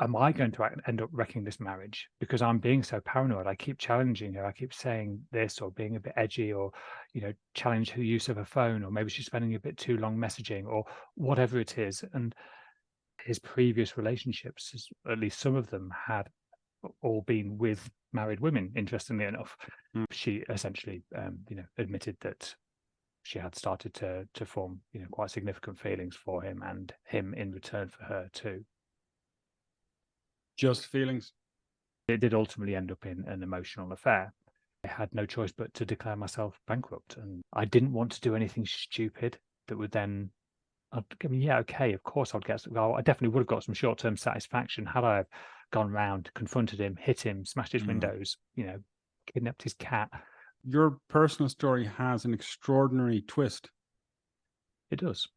am I going to end up wrecking this marriage because I'm being so paranoid? I keep challenging her. I keep saying this or being a bit edgy or, challenge her use of a phone, or maybe she's spending a bit too long messaging or whatever it is. And his previous relationships, at least some of them, had all been with married women, interestingly enough. She essentially, admitted that she had started to form, quite significant feelings for him and him in return for her too. Just feelings? It did ultimately end up in an emotional affair. I had no choice but to declare myself bankrupt, and I didn't want to do anything stupid that would then, of course I'd get, well, I definitely would have got some short-term satisfaction had I gone round, confronted him, hit him, smashed his windows, kidnapped his cat. Your personal story has an extraordinary twist. It does.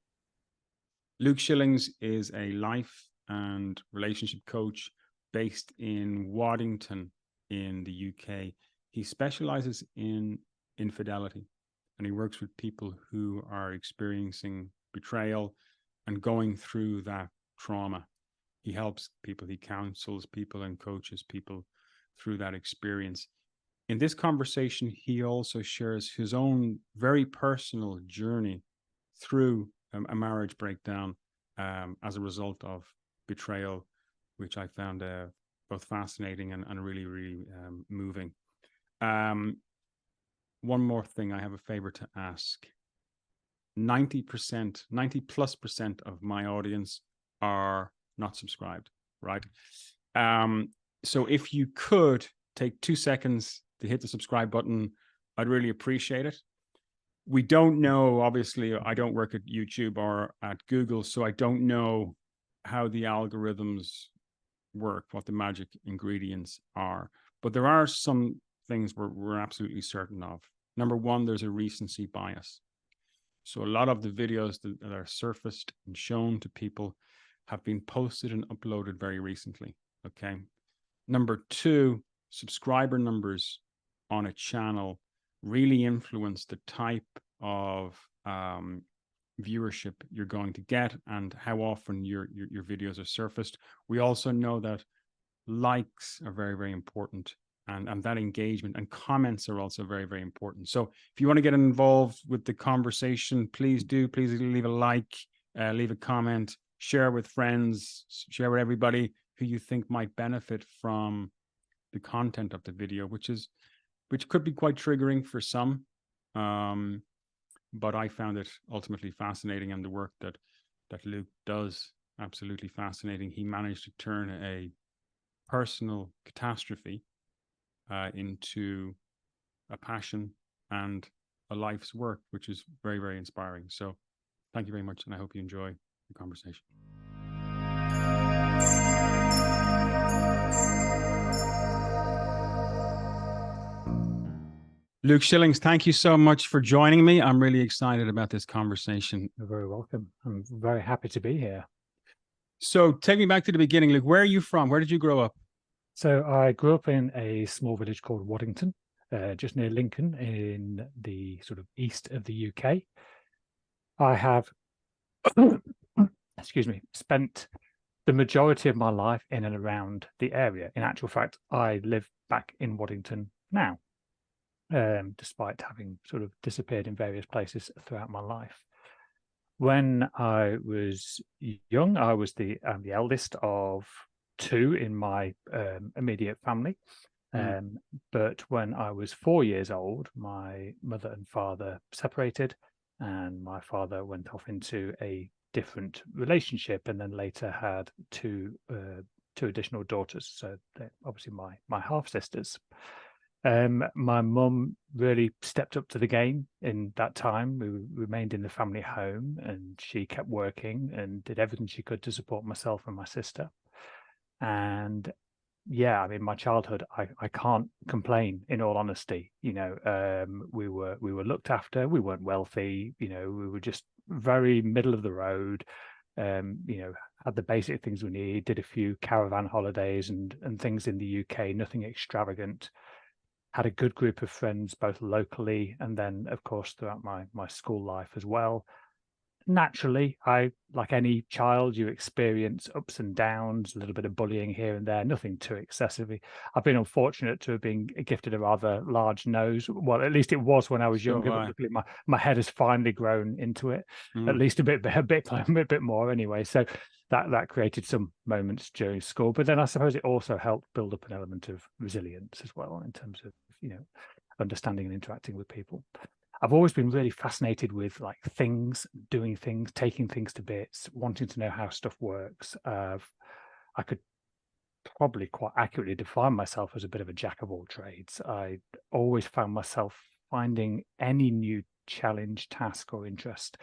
Luke Shillings is a life and relationship coach based in Waddington in the UK. He specializes in infidelity, and he works with people who are experiencing betrayal and going through that trauma. He helps people, he counsels people and coaches people through that experience. In this conversation, he also shares his own very personal journey through a marriage breakdown as a result of betrayal, which I found both fascinating and really, really moving. One more thing I have a favor to ask. 90+% of my audience are not subscribed, right? So if you could take 2 seconds to hit the subscribe button, I'd really appreciate it. We don't know, obviously, I don't work at YouTube or at Google, so I don't know how the algorithms work, what the magic ingredients are. But there are some things we're absolutely certain of. Number one, there's a recency bias. So a lot of the videos that are surfaced and shown to people have been posted and uploaded very recently, okay? Number two, subscriber numbers on a channel really influence the type of viewership you're going to get and how often your videos are surfaced. We also know that likes are very, very important, and that engagement and comments are also very, very important. So if you want to get involved with the conversation, please leave a like, leave a comment, share with friends, share with everybody who you think might benefit from the content of the video, which could be quite triggering for some. But I found it ultimately fascinating, and the work that Luke does, absolutely fascinating. He managed to turn a personal catastrophe into a passion and a life's work, which is very, very inspiring. So thank you very much, and I hope you enjoy the conversation. Luke Shillings, thank you so much for joining me. I'm really excited about this conversation. You're very welcome. I'm very happy to be here. So take me back to the beginning, Luke. Where are you from? Where did you grow up? So I grew up in a small village called Waddington, just near Lincoln in the sort of east of the UK. I have, spent the majority of my life in and around the area. In actual fact, I live back in Waddington now, despite having sort of disappeared in various places throughout my life. When I was young, I was the eldest of two in my immediate family. But when I was 4 years old, my mother and father separated, and my father went off into a different relationship, and then later had two additional daughters. So they're obviously my half sisters. My mum really stepped up to the game in that time. We remained in the family home, and she kept working and did everything she could to support myself and my sister. And yeah, I mean, my childhood, I can't complain, in all honesty. We were looked after. We weren't wealthy. We were just very middle of the road. Had the basic things we need. Did a few caravan holidays and things in the UK. Nothing extravagant. Had a good group of friends, both locally and then, of course, throughout my school life as well. naturally, like any child, you experience ups and downs, a little bit of bullying here and there, nothing too excessively. I've been unfortunate to have been gifted a rather large nose. Well, at least it was when I was So younger, but I. luckily my head has finally grown into it, at Mm. least a bit more anyway. So that created some moments during school. But then I suppose it also helped build up an element of resilience as well in terms of, understanding and interacting with people. I've always been really fascinated with like things, doing things, taking things to bits, wanting to know how stuff works. I could probably quite accurately define myself as a bit of a jack of all trades. I always found myself finding any new challenge, task, or interest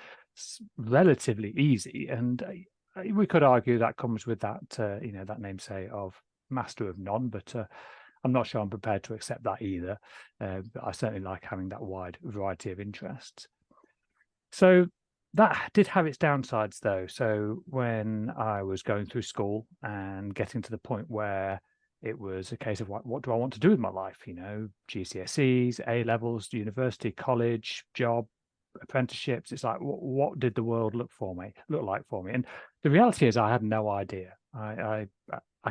relatively easy, and we could argue that comes with that that namesake of master of none, but I'm not sure I'm prepared to accept that either. But I certainly like having that wide variety of interests. So that did have its downsides, though. So when I was going through school and getting to the point where it was a case of what do I want to do with my life? GCSEs, A levels, university, college, job, apprenticeships. It's like, what did the world look like for me? And the reality is, I had no idea. I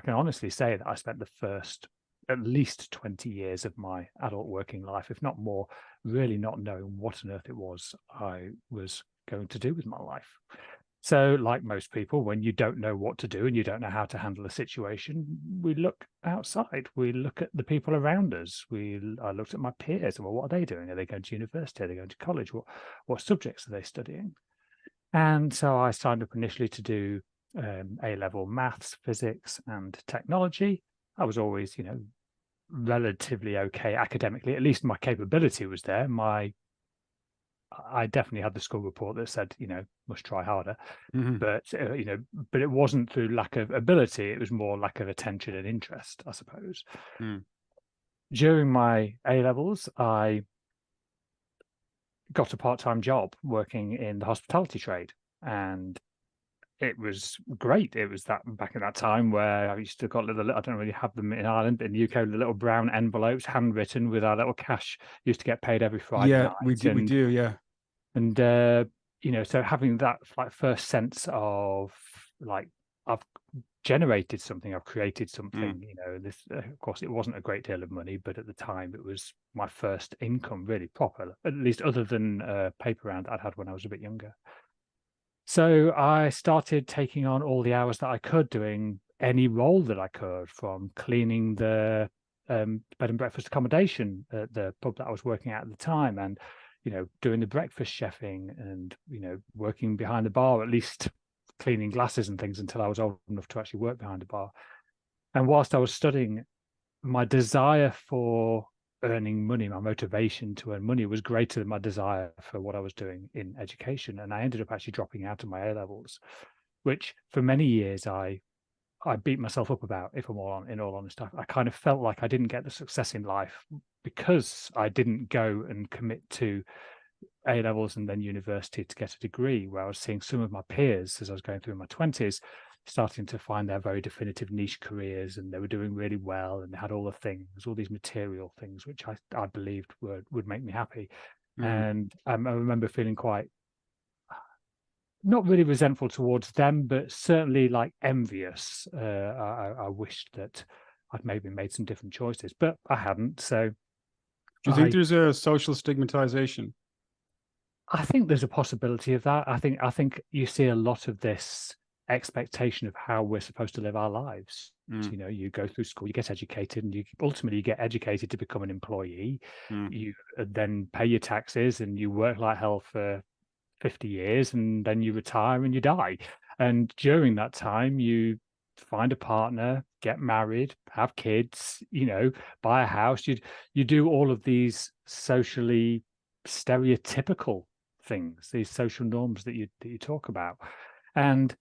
can honestly say that I spent the first at least 20 years of my adult working life, if not more, really not knowing what on earth it was I was going to do with my life. So, like most people, when you don't know what to do and you don't know how to handle a situation, we look outside. We look at the people around us. I looked at my peers. Well, what are they doing? Are they going to university? Are they going to college? What subjects are they studying? And so I signed up initially to do A-level maths, physics, and technology. I was always, relatively okay academically. At least my capability was there. I definitely had the school report that said, must try harder. Mm-hmm. But but it wasn't through lack of ability. It was more lack of attention and interest, I suppose. Mm. During my A levels, I got a part-time job working in the hospitality trade, and it was great. It was that back in that time where I used to got little, I don't really have them in Ireland, but in the UK, the little brown envelopes, handwritten with our little cash, used to get paid every Friday Yeah, night. we do, yeah. And so having that like first sense of like I've generated something, I've created something, this of course it wasn't a great deal of money, but at the time it was my first income really proper, at least other than paper round I'd had when I was a bit younger. So I started taking on all the hours that I could, doing any role that I could, from cleaning the bed and breakfast accommodation at the pub that I was working at the time, and doing the breakfast chefing, and working behind the bar, at least cleaning glasses and things until I was old enough to actually work behind a bar. And whilst I was studying, my desire for earning money, my motivation to earn money was greater than my desire for what I was doing in education. And I ended up actually dropping out of my A levels, which for many years I beat myself up about, if I'm in all honesty. I kind of felt like I didn't get the success in life because I didn't go and commit to A levels and then university to get a degree, where I was seeing some of my peers as I was going through my 20s starting to find their very definitive niche careers, and they were doing really well, and they had all the things, all these material things, which I believed would make me happy. And I remember feeling quite, not really resentful towards them, but certainly like envious. I wished that I'd maybe made some different choices, but I hadn't. So Do you think there's a social stigmatization? I think there's a possibility of that. I think you see a lot of this expectation of how we're supposed to live our lives. You go through school, you get educated, and you ultimately get educated to become an employee. You then pay your taxes and you work like hell for 50 years, and then you retire and you die. And during that time, you find a partner, get married, have kids, buy a house. You do all of these socially stereotypical things, these social norms that you talk about. And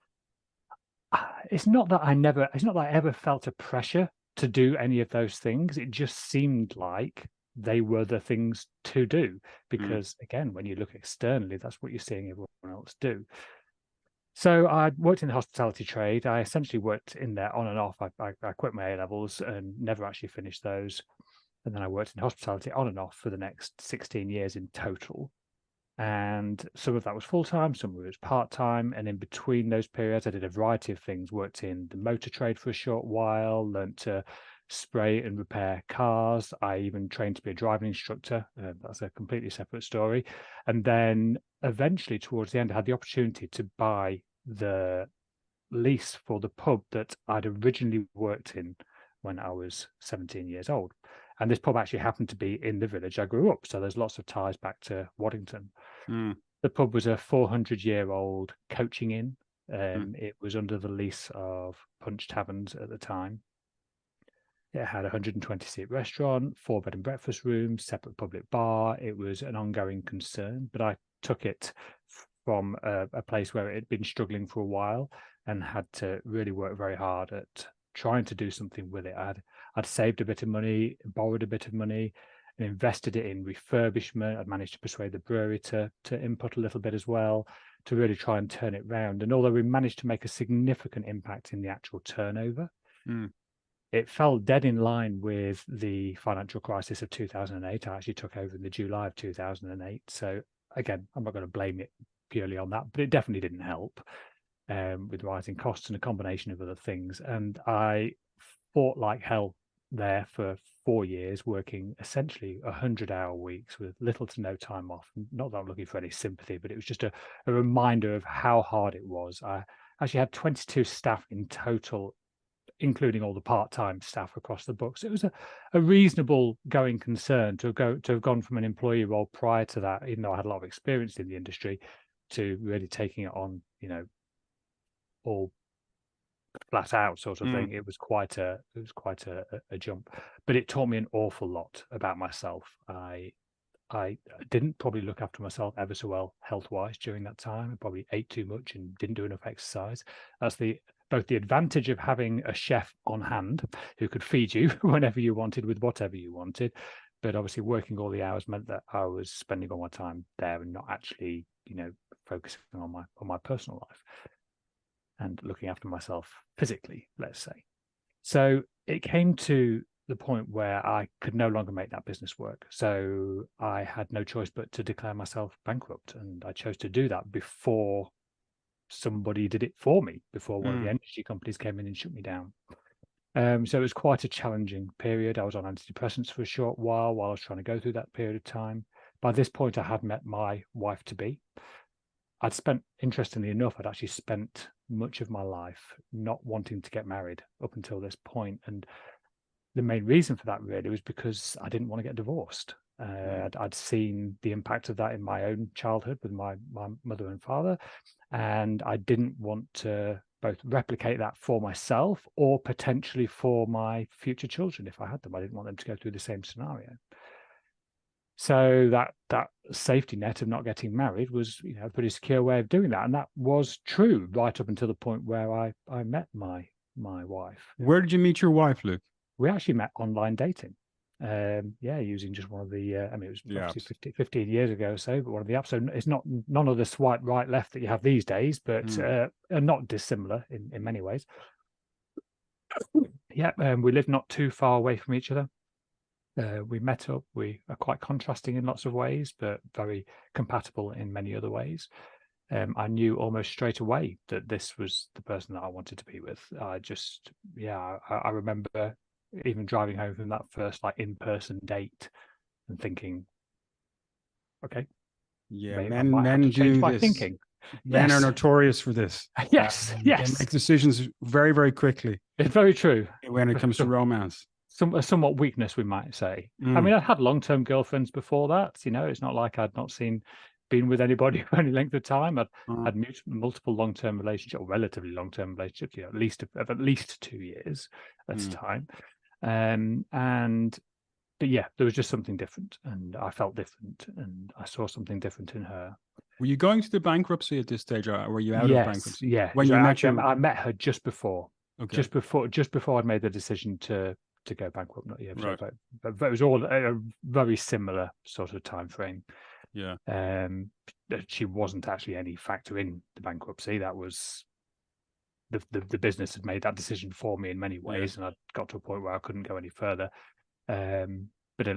it's not that I ever felt a pressure to do any of those things. It just seemed like they were the things to do, because again, when you look externally, that's what you're seeing everyone else do. So I worked in the hospitality trade. I essentially worked in there on and off. I quit my A levels and never actually finished those. And then I worked in hospitality on and off for the next 16 years in total. And some of that was full-time, some of it was part-time. And in between those periods, I did a variety of things, worked in the motor trade for a short while, learnt to spray and repair cars. I even trained to be a driving instructor. That's a completely separate story. And then eventually towards the end, I had the opportunity to buy the lease for the pub that I'd originally worked in when I was 17 years old. And this pub actually happened to be in the village I grew up. So there's lots of ties back to Waddington. The pub was a 400-year-old coaching inn. It was under the lease of Punch Taverns at the time. It had a 120-seat restaurant, 4 bed and breakfast rooms, separate public bar. It was an ongoing concern, but I took it from a place where it had been struggling for a while and had to really work very hard at trying to do something with it. I'd saved a bit of money, borrowed a bit of money, and invested it in refurbishment. I'd managed to persuade the brewery to input a little bit as well, to really try and turn it round. And although we managed to make a significant impact in the actual turnover, it fell dead in line with the financial crisis of 2008. I actually took over in the July of 2008. So again, I'm not going to blame it purely on that, but it definitely didn't help with rising costs and a combination of other things. And I fought like hell there for 4 years, working essentially 100-hour weeks with little to no time off. Not that I'm looking for any sympathy, but it was just a reminder of how hard it was. I actually had 22 staff in total, including all the part-time staff across the books. It was a reasonable going concern to have gone from an employee role prior to that, even though I had a lot of experience in the industry, to really taking it on, all flat out sort of thing. It was quite a jump, but it taught me an awful lot about myself. I didn't probably look after myself ever so well health-wise during that time. I probably ate too much and didn't do enough exercise. That's both the advantage of having a chef on hand who could feed you whenever you wanted with whatever you wanted, but obviously working all the hours meant that I was spending all my time there and not actually, focusing on my personal life and looking after myself physically, let's say. So it came to the point where I could no longer make that business work. So I had no choice but to declare myself bankrupt. And I chose to do that before somebody did it for me, before one of the energy companies came in and shut me down. So it was quite a challenging period. I was on antidepressants for a short while I was trying to go through that period of time. By this point, I had met my wife-to-be. Interestingly enough, I'd actually spent much of my life not wanting to get married up until this point. And the main reason for that really was because I didn't want to get divorced. I'd seen the impact of that in my own childhood with my mother and father, and I didn't want to both replicate that for myself or potentially for my future children if I had them. I didn't want them to go through the same scenario. So that safety net of not getting married was, a pretty secure way of doing that, and that was true right up until the point where I met my wife. Where did you meet your wife, Luke? We actually met online dating. Using just one of the, it was obviously 15 years ago or so, but one of the apps. So it's none of the swipe right, left that you have these days, but are not dissimilar in many ways. We live not too far away from each other. We met up. We are quite contrasting in lots of ways, but very compatible in many other ways. I knew almost straight away that this was the person that I wanted to be with. I remember even driving home from that first in-person date and thinking, okay, men do this. Thinking. Men are notorious for this. Yes. They make decisions very, very quickly. It's very true when it comes to romance. A somewhat weakness, we might say. I mean, I had long-term girlfriends before that. It's not like I'd not been with anybody for any length of time. I'd had multiple long-term relationships, or relatively long-term relationships, at least 2 years at a time. But there was just something different, and I felt different, and I saw something different in her. Were you going through the bankruptcy at this stage, or were you out of bankruptcy? Yeah. When you met her, I met her just before. Okay. Just before I'd made the decision to go bankrupt. Not yet, right. But it was all a very similar sort of time frame. Yeah. She wasn't actually any factor in the bankruptcy. That was the business had made that decision for me in many ways, and I got to a point where I couldn't go any further. But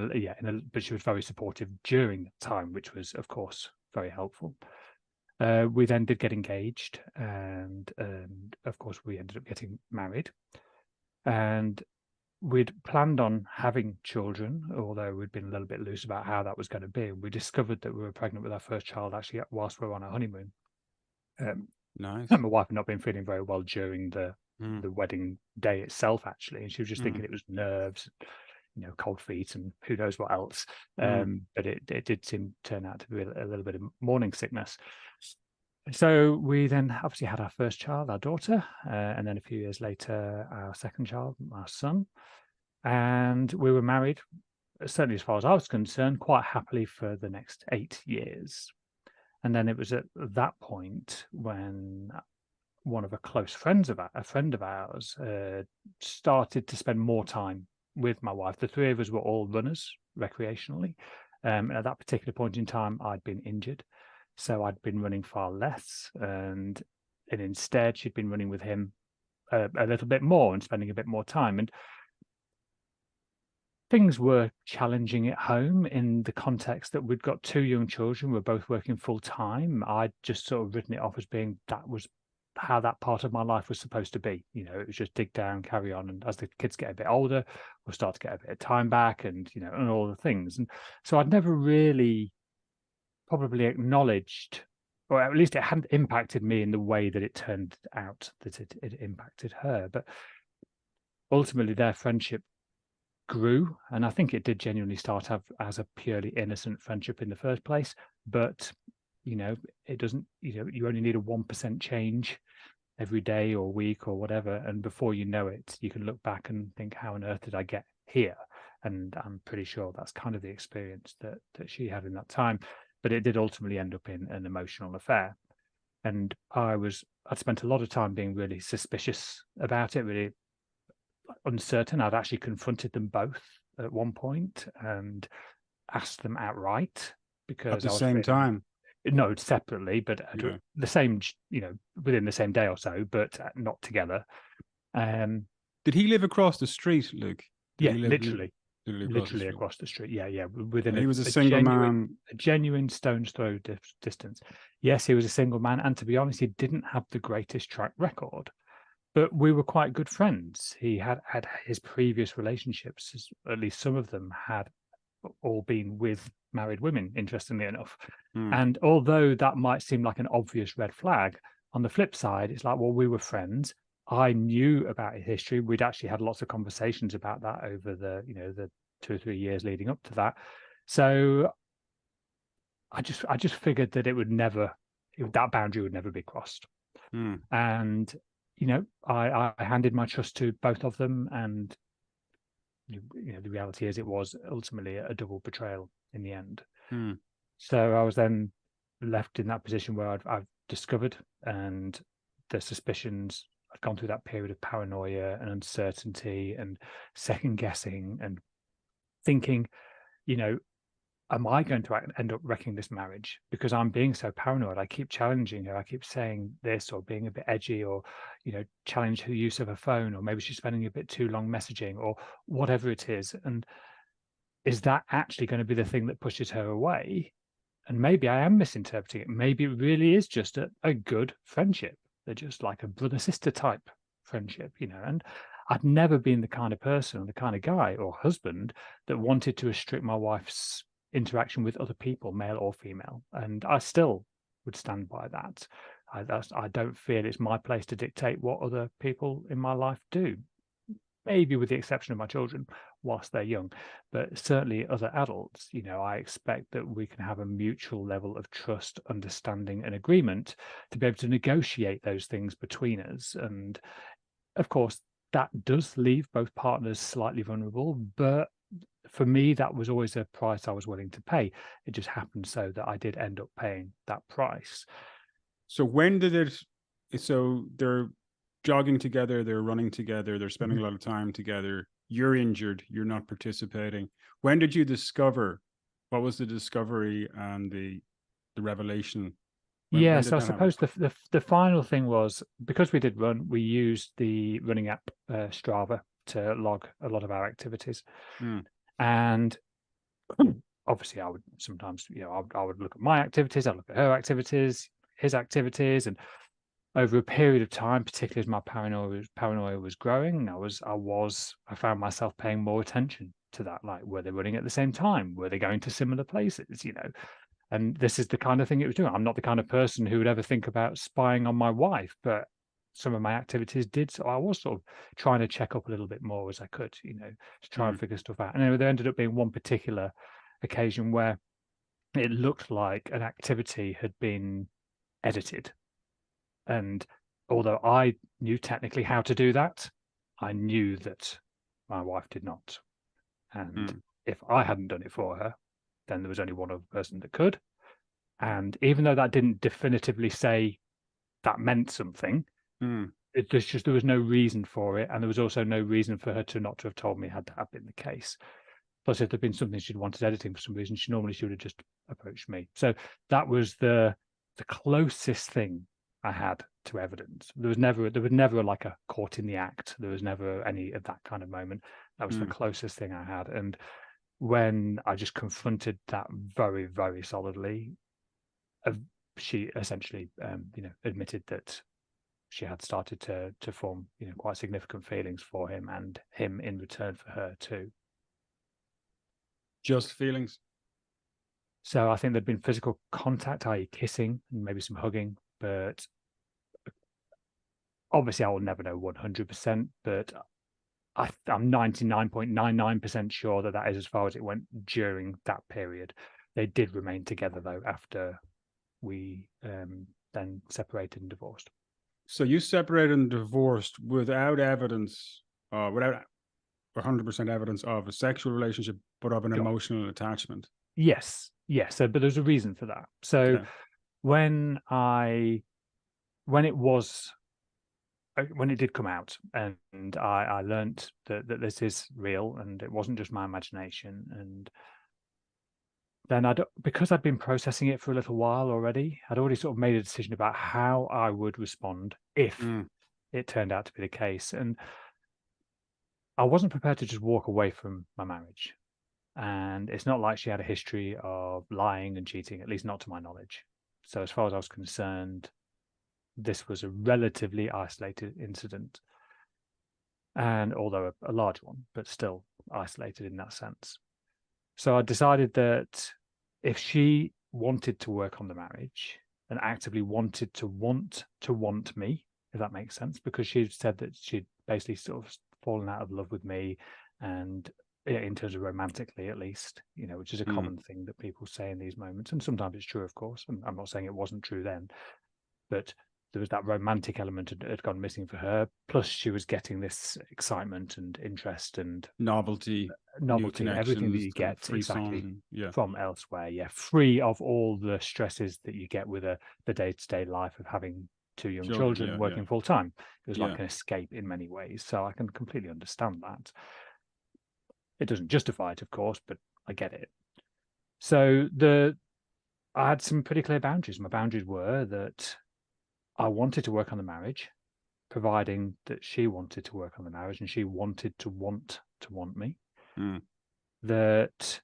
she was very supportive during that time, which was, of course, very helpful. We then did get engaged, and of course we ended up getting married, and we'd planned on having children, although we'd been a little bit loose about how that was going to be. We discovered that we were pregnant with our first child actually whilst we were on our honeymoon. Nice. And my wife had not been feeling very well during the wedding day itself, actually, and she was just thinking it was nerves, cold feet, and who knows what else. But it did turn out to be a little bit of morning sickness. So we then obviously had our first child, our daughter, and then a few years later, our second child, our son. And we were married, certainly as far as I was concerned, quite happily for the next 8 years. And then it was at that point when one of a close friends of a friend of ours started to spend more time with my wife. The three of us were all runners recreationally. At that particular point in time, I'd been injured, so I'd been running far less, and instead she'd been running with him a little bit more and spending a bit more time. And things were challenging at home in the context that we'd got 2 young children. We're both working full time. I'd just sort of written it off as being that was how that part of my life was supposed to be. It was just dig down, carry on. And as the kids get a bit older, we'll start to get a bit of time back and, and all the things. And so I'd never really probably acknowledged, or at least it hadn't impacted me in the way that it turned out that it impacted her. But ultimately their friendship grew, and I think it did genuinely start as a purely innocent friendship in the first place. But it doesn't, you only need a 1% change every day or week or whatever, and before you know it, you can look back and think, how on earth did I get here? And I'm pretty sure that's kind of the experience that she had in that time. But it did ultimately end up in an emotional affair, and I'd spent a lot of time being really suspicious about it, really uncertain. I'd actually confronted them both at one point and asked them outright, because at the same time. No, separately, but the same, within the same day or so, but not together. Did he live across the street, Luke? Literally across the street. Yeah. Within he was a single man, a genuine stone's throw distance. Yes, he was a single man, and to be honest, he didn't have the greatest track record. But we were quite good friends. He had his previous relationships, at least some of them had all been with married women, interestingly enough. And although that might seem like an obvious red flag, on the flip side, it's like, well, we were friends. I knew about his history. We'd actually had lots of conversations about that over the 2 or 3 years leading up to that. So I just figured that that boundary would never be crossed. And I handed my trust to both of them, and the reality is it was ultimately a double betrayal in the end. So I was then left in that position where I've discovered, and the suspicions, I'd gone through that period of paranoia and uncertainty and second guessing and thinking, am I going to end up wrecking this marriage because I'm being so paranoid? I keep challenging her. I keep saying this, or being a bit edgy, or, challenge her use of her phone, or maybe she's spending a bit too long messaging, or whatever it is. And is that actually going to be the thing that pushes her away? And maybe I am misinterpreting it. Maybe it really is just a good friendship. They're just like a brother-sister type friendship, and I'd never been the kind of person or the kind of guy or husband that wanted to restrict my wife's interaction with other people, male or female. And I still would stand by that. I don't feel it's my place to dictate what other people in my life do, maybe with the exception of my children whilst they're young, but certainly other adults. I expect that we can have a mutual level of trust, understanding, and agreement to be able to negotiate those things between us. And of course, that does leave both partners slightly vulnerable, but for me, that was always a price I was willing to pay. It just happened so that I did end up paying that price. So when did it? So they're jogging together, they're running together, they're spending a lot of time together. You're injured, you're not participating. When did you discover? What was the discovery and the revelation? When so I suppose the final thing was, because we did run, we used the running app Strava to log a lot of our activities. And obviously I would sometimes, I would look at my activities, I'd look at her activities, his activities, and over a period of time, particularly as my paranoia was growing, I found myself paying more attention to that. Like, were they running at the same time? Were they going to similar places? And this is the kind of thing it was doing. I'm not the kind of person who would ever think about spying on my wife, but some of my activities did. So I was sort of trying to check up a little bit more as I could, to try and figure stuff out. And there ended up being one particular occasion where it looked like an activity had been edited. And although I knew technically how to do that, I knew that my wife did not. And if I hadn't done it for her, then there was only one other person that could. And even though that didn't definitively say that meant something, there was no reason for it. And there was also no reason for her to not to have told me had that been the case. Plus, if there'd been something she'd wanted editing for some reason, she would have just approached me. So that was the closest thing I had to evidence. There was never like a caught in the act. There was never any of that kind of moment. That was the closest thing I had. And when I just confronted that very, very solidly, she essentially, admitted that she had started to form, quite significant feelings for him, and him in return for her too. Just feelings. So I think there'd been physical contact, i.e. kissing and maybe some hugging, but obviously I will never know 100%, but I'm 99.99% sure that is as far as it went during that period. They did remain together, though, after we then separated and divorced. So you separated and divorced without evidence, without 100% evidence of a sexual relationship, but of an emotional attachment. Yes. So, but there's a reason for that. So when it did come out, and I learned that this is real and it wasn't just my imagination, and then because I'd been processing it for a little while already, I'd already sort of made a decision about how I would respond if it turned out to be the case. And I wasn't prepared to just walk away from my marriage. And it's not like she had a history of lying and cheating, at least not to my knowledge. So as far as I was concerned, this was a relatively isolated incident. And although a large one, but still isolated in that sense. So I decided that if she wanted to work on the marriage and actively wanted to want me, if that makes sense, because she said that she'd basically sort of fallen out of love with me, and in terms of romantically at least, which is a common thing that people say in these moments. And sometimes it's true, of course. And I'm not saying it wasn't true then, but there was that romantic element had gone missing for her. Plus, she was getting this excitement and interest and novelty, everything that you get exactly from elsewhere. Yeah, free of all the stresses that you get with the day-to-day life of having two young children working full time. It was like an escape in many ways. So I can completely understand that. It doesn't justify it, of course, but I get it. So I had some pretty clear boundaries. My boundaries were that I wanted to work on the marriage, providing that she wanted to work on the marriage and she wanted to want me, that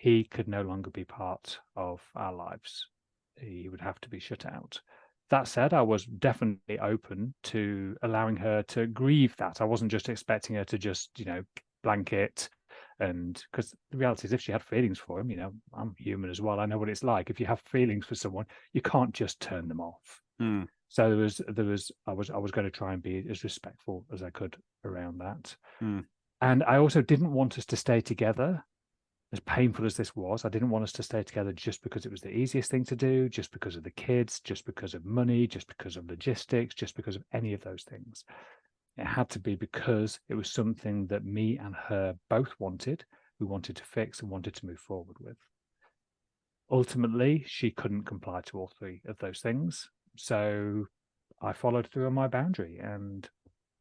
he could no longer be part of our lives. He would have to be shut out. That said, I was definitely open to allowing her to grieve that. I wasn't just expecting her to just, blanket. And because the reality is, if she had feelings for him, I'm human as well. I know what it's like. If you have feelings for someone, you can't just turn them off. So I was going to try and be as respectful as I could around that. And I also didn't want us to stay together, as painful as this was. I didn't want us to stay together just because it was the easiest thing to do, just because of the kids, just because of money, just because of logistics, just because of any of those things. It had to be because it was something that me and her both wanted. We wanted to fix and wanted to move forward with. Ultimately, she couldn't comply to all three of those things. So I followed through on my boundary, and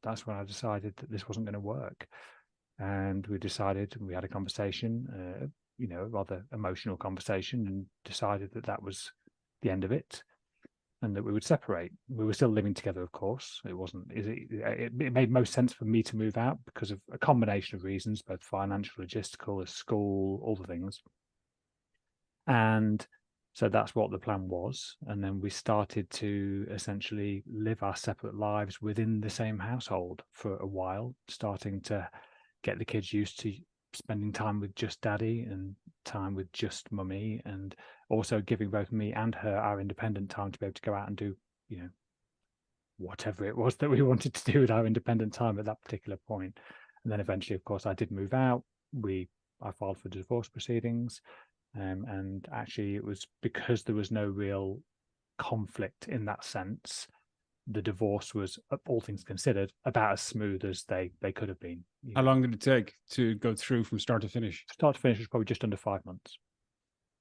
that's when I decided that this wasn't going to work. And we had a conversation, a rather emotional conversation, and decided that was the end of it, and that we would separate. We were still living together, of course. It made most sense for me to move out because of a combination of reasons, both financial, logistical, school, all the things. And so that's what the plan was. And then we started to essentially live our separate lives within the same household for a while, starting to get the kids used to spending time with just daddy and time with just mummy, and also giving both me and her our independent time to be able to go out and do, whatever it was that we wanted to do with our independent time at that particular point. And then eventually, of course, I did move out. I filed for divorce proceedings. And actually, it was because there was no real conflict in that sense. The divorce was, all things considered, about as smooth as they could have been. How long did it take to go through from start to finish? Start to finish was probably just under 5 months.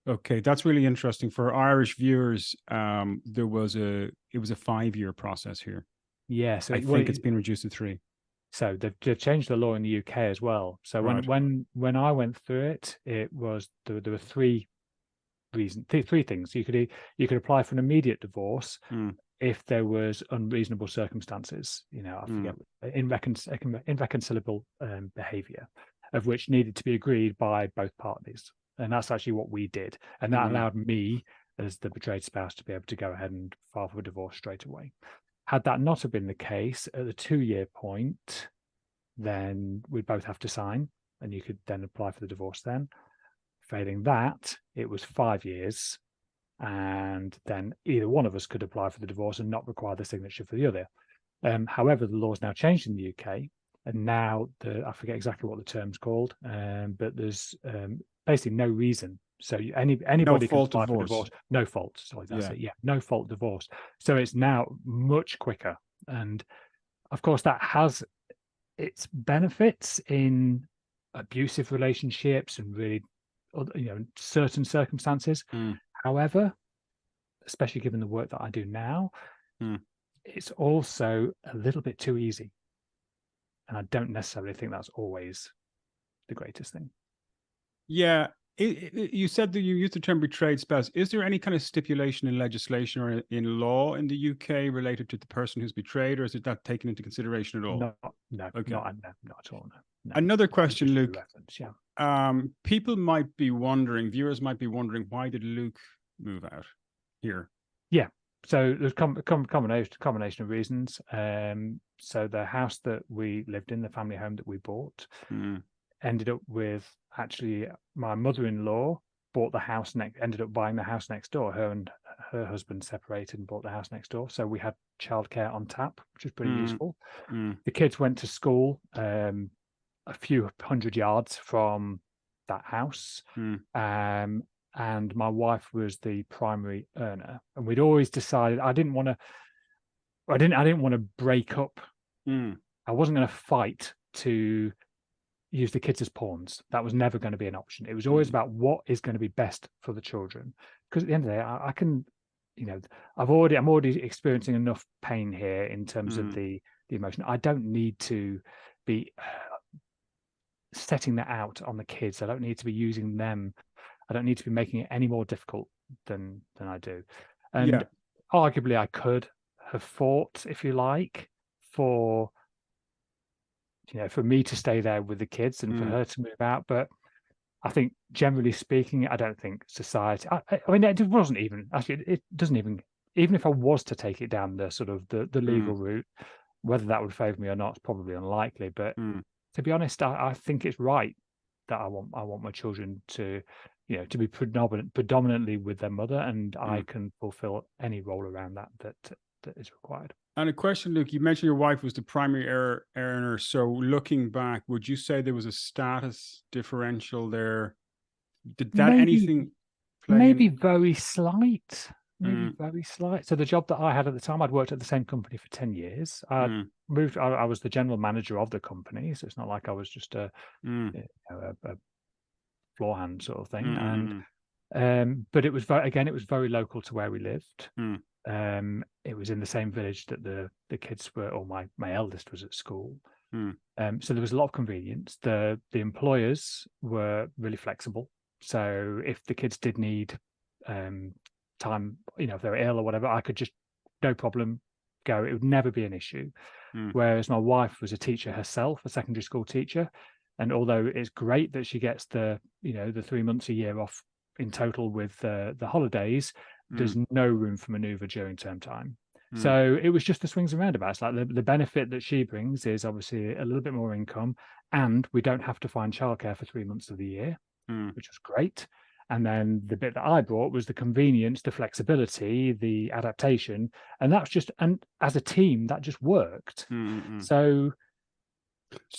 Okay, that's really interesting. For Irish viewers, it was a 5-year process here. Yeah, so I think it's been reduced to 3. So they've changed the law in the UK as well. So when I went through it, it was there were 3 reasons, 3 things. You could apply for an immediate divorce if there was unreasonable circumstances. I forget, irreconcilable behaviour, of which needed to be agreed by both parties. And that's actually what we did. And that allowed me, as the betrayed spouse, to be able to go ahead and file for divorce straight away. Had that not have been the case, at the 2-year point, then we'd both have to sign, and you could then apply for the divorce then. Failing that, it was 5 years, and then either one of us could apply for the divorce and not require the signature for the other. However, the law's now changed in the UK, and now I forget exactly what the term's called, but there's basically no reason. So anybody can apply for divorce. No fault. Sorry, that's it. Yeah, no fault divorce. So it's now much quicker, and of course that has its benefits in abusive relationships and really, certain circumstances. However, especially given the work that I do now, it's also a little bit too easy. And I don't necessarily think that's always the greatest thing. Yeah. You said that you used the term betrayed spouse. Is there any kind of stipulation in legislation or in law in the UK related to the person who's betrayed, or is it not taken into consideration at all? No, okay. Not at all. No. Another question, Luke. Yeah. People might be wondering, viewers might be wondering, why did Luke move out here? Yeah. So there's combination of reasons. So the house that we lived in, the family home that we bought, ended up with, actually, my mother-in-law bought the house ended up buying the house next door. Her and her husband separated and bought the house next door. So we had childcare on tap, which was pretty useful. The kids went to school a few hundred yards from that house. And my wife was the primary earner. And we'd always decided I didn't want to break up. I wasn't going to fight to use the kids as pawns. That was never going to be an option. It was always about what is going to be best for the children. Because at the end of the day, I can, I'm already experiencing enough pain here in terms of the emotion. I don't need to be setting that out on the kids. I don't need to be using them. I don't need to be making it any more difficult than I do. And arguably I could have fought, if you like, for me to stay there with the kids and for her to move out. But I think, generally speaking, I don't think society, I mean, it wasn't even, actually, it doesn't even if I was to take it down the sort of the legal route, whether that would favor me or not is probably unlikely. But to be honest, I think it's right that I want my children to, to be predominantly with their mother, and I can fulfill any role around that is required. And a question, Luke, you mentioned your wife was the primary earner. So looking back, would you say there was a status differential there? Did that anything play? Maybe very slight. Maybe very slight. So the job that I had at the time, I'd worked at the same company for 10 years. I was the general manager of the company. So it's not like I was just a floor hand sort of thing. And but it was very local to where we lived. It was in the same village that the kids were, or my eldest was at school. So there was a lot of convenience. The employers were really flexible. So if the kids did need time, if they were ill or whatever, I could just, no problem, go. It would never be an issue. Whereas my wife was a teacher herself, a secondary school teacher. And although it's great that she gets the 3 months a year off in total with the holidays, there's no room for maneuver during term time. So it was just the swings and roundabouts. Like the benefit that she brings is obviously a little bit more income, and we don't have to find childcare for 3 months of the year, which was great. And then the bit that I brought was the convenience, the flexibility, the adaptation, and that's just, and as a team, that just worked. So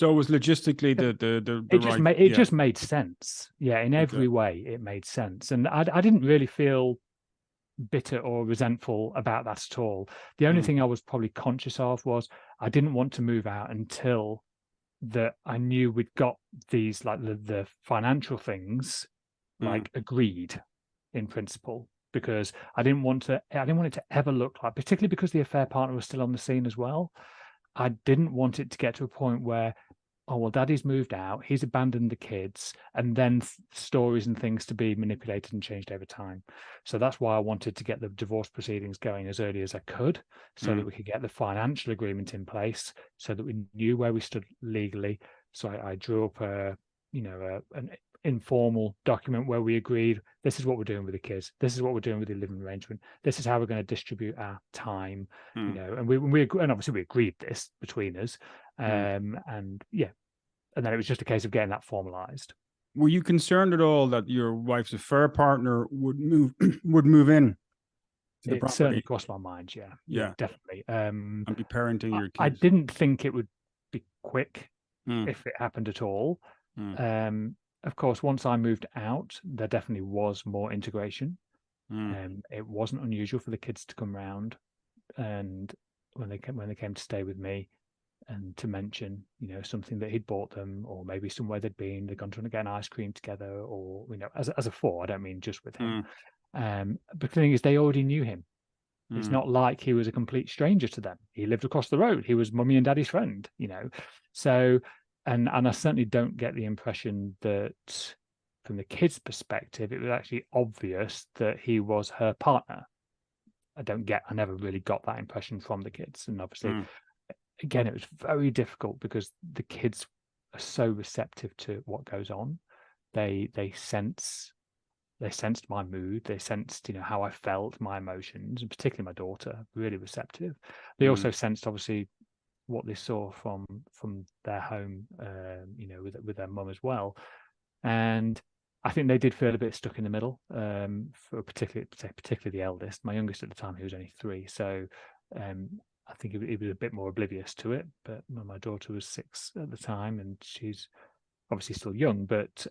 it was logistically it just made sense. Yeah, in every way, it made sense, and I didn't really feel bitter or resentful about that at all. The only thing I was probably conscious of was I didn't want to move out until that I knew we'd got these, like the financial things like agreed in principle, because I didn't want it to ever look like, particularly because the affair partner was still on the scene as well, I didn't want it to get to a point where, oh, well, daddy's moved out, he's abandoned the kids, and then stories and things to be manipulated and changed over time. So that's why I wanted to get the divorce proceedings going as early as I could, so that we could get the financial agreement in place, so that we knew where we stood legally. So I drew up an informal document where we agreed, this is what we're doing with the kids, this is what we're doing with the living arrangement, this is how we're going to distribute our time, and we and obviously we agreed this between us, and then it was just a case of getting that formalized. Were you concerned at all that your wife's affair partner would move in to the it property? Certainly crossed my mind. Yeah, definitely. And be parenting your kids. I didn't think it would be quick if it happened at all. Of course, once I moved out, there definitely was more integration. It wasn't unusual for the kids to come round, and when they came to stay with me, and to mention, something that he'd bought them, or maybe somewhere they'd been, they'd gone to get an ice cream together, or as a four. I don't mean just with him. But the thing is, they already knew him. It's not like he was a complete stranger to them. He lived across the road. He was mummy and daddy's friend. So. And I certainly don't get the impression that from the kids' perspective, it was actually obvious that he was her partner. I never really got that impression from the kids. And obviously, again, it was very difficult because the kids are so receptive to what goes on. They sensed my mood. They sensed, how I felt, my emotions, and particularly my daughter, really receptive. They also sensed, obviously, what they saw from their home, with their mum as well, and I think they did feel a bit stuck in the middle. For particularly the eldest, my youngest at the time, he was only 3, so I think he was a bit more oblivious to it. But my daughter was 6 at the time, and she's obviously still young, but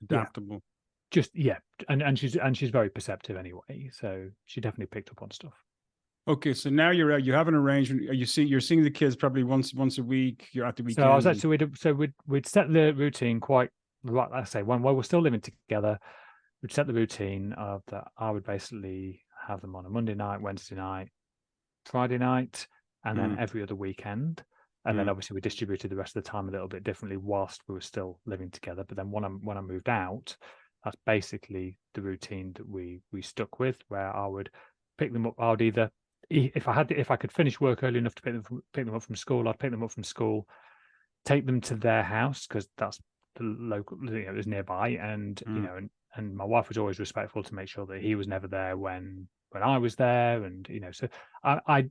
adaptable. And she's very perceptive anyway, so she definitely picked up on stuff. Okay, so now you're out. You have an arrangement. You're seeing the kids probably once a week. You're at the weekend. So I was actually we'd set the routine quite right. Like I say, while we're still living together, we'd set the routine of that. I would basically have them on a Monday night, Wednesday night, Friday night, and then every other weekend. And then obviously we distributed the rest of the time a little bit differently whilst we were still living together. But then when I moved out, that's basically the routine that we stuck with, where I would pick them up. I would either, if I could finish work early enough to pick them up from school, I'd pick them up from school, take them to their house because that's the local, it was nearby, and and my wife was always respectful to make sure that he was never there when I was there, and so I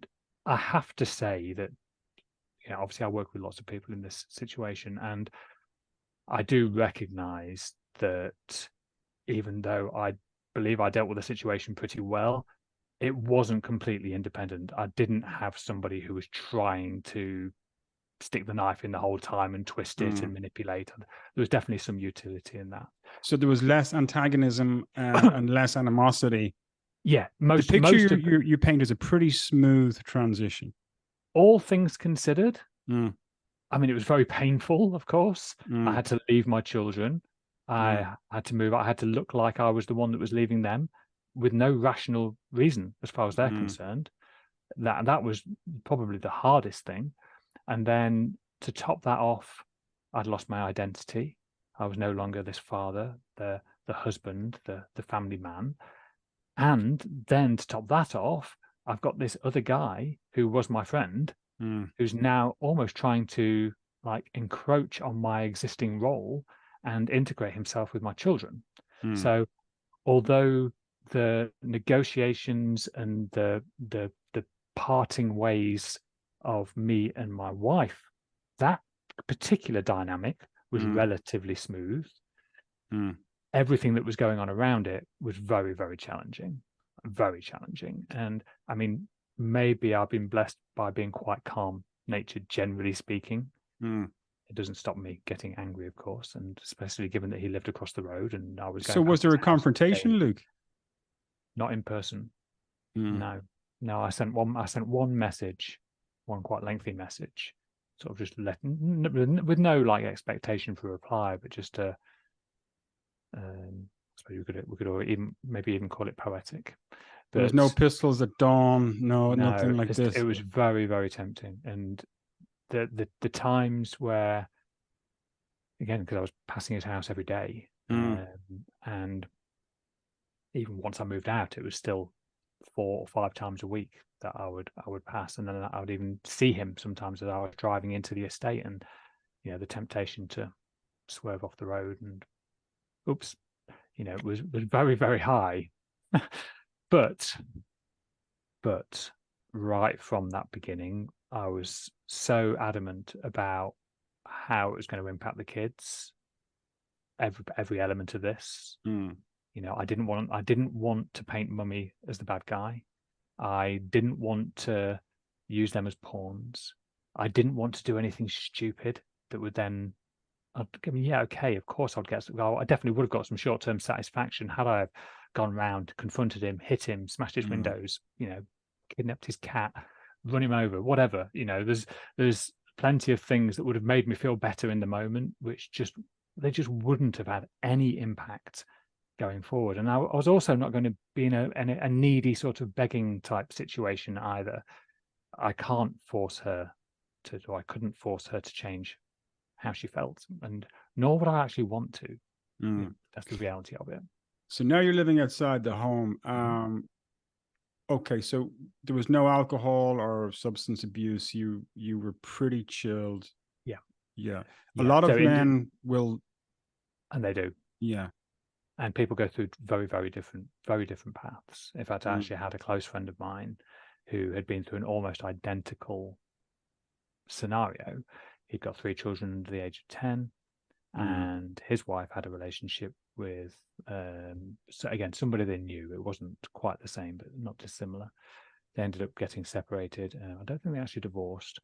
have to say that obviously I work with lots of people in this situation, and I do recognize that even though I believe I dealt with the situation pretty well, it wasn't completely independent. I didn't have somebody who was trying to stick the knife in the whole time and twist it and manipulate. There was definitely some utility in that. So there was less antagonism and less animosity. Yeah, the picture you paint is a pretty smooth transition. All things considered. I mean, it was very painful, of course. I had to leave my children. I had to move. I had to look like I was the one that was leaving them, with no rational reason as far as they're concerned. That was probably the hardest thing. And then to top that off, I'd lost my identity. I was no longer this father, the husband, the family man. And then to top that off, I've got this other guy who was my friend, who's now almost trying to encroach on my existing role and integrate himself with my children. So although the negotiations and the parting ways of me and my wife, that particular dynamic was relatively smooth. Everything that was going on around it was very, very challenging. And I mean, maybe I've been blessed by being quite calm natured, generally speaking. It doesn't stop me getting angry, of course, and especially given that he lived across the road and I was going. So was there a confrontation, Luke? Not in person. No. I sent one message, one quite lengthy message, sort of just with no like expectation for a reply, but just I suppose we could even maybe even call it poetic. But there was no pistols at dawn, nothing like this. It was very, very tempting, and the times where, again, because I was passing his house every day, and even once I moved out, it was still 4 or 5 times a week that I would pass, and then I would even see him sometimes as I was driving into the estate, and the temptation to swerve off the road and oops, it was very, very high. but right from that beginning, I was so adamant about how it was going to impact the kids, every element of this. I didn't want to paint Mummy as the bad guy. I didn't want to use them as pawns. I didn't want to do anything stupid that would then, I mean, yeah, okay, of course I definitely would have got some short-term satisfaction had I gone round, confronted him, hit him, smashed his windows, kidnapped his cat, run him over, whatever. There's plenty of things that would have made me feel better in the moment, which they just wouldn't have had any impact going forward. And I was also not going to be in a needy sort of begging type situation either. I couldn't force her to change how she felt, and nor would I actually want to. That's the reality of it. So now you're living outside the home. Okay, so there was no alcohol or substance abuse. You were pretty chilled. Yeah. A lot of men will, and they do. Yeah. And people go through very, very different paths. In fact, I actually had a close friend of mine who had been through an almost identical scenario. He'd got 3 children under the age of 10, and his wife had a relationship with, so again, somebody they knew. It wasn't quite the same, but not dissimilar. They ended up getting separated. I don't think they actually divorced.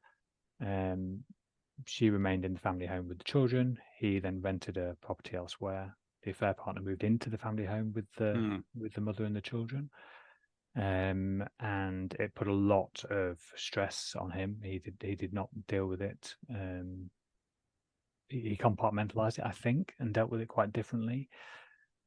She remained in the family home with the children. He then rented a property elsewhere. The affair partner moved into the family home with the mother and the children, and it put a lot of stress on him. He did not deal with it. He compartmentalized it, I think, and dealt with it quite differently.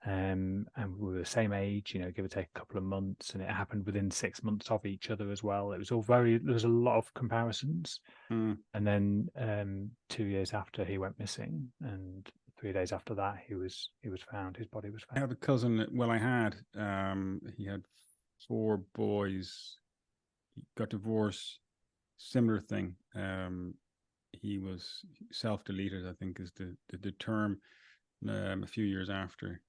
And we were the same age, give or take a couple of months, and it happened within 6 months of each other as well. It was all there was a lot of comparisons. And then 2 years after, he went missing, and 3 days after that, he was found. His body was found. I have a cousin. Well, he had 4 boys. He got divorced. Similar thing. He was self-deleted, I think is the term. A few years after,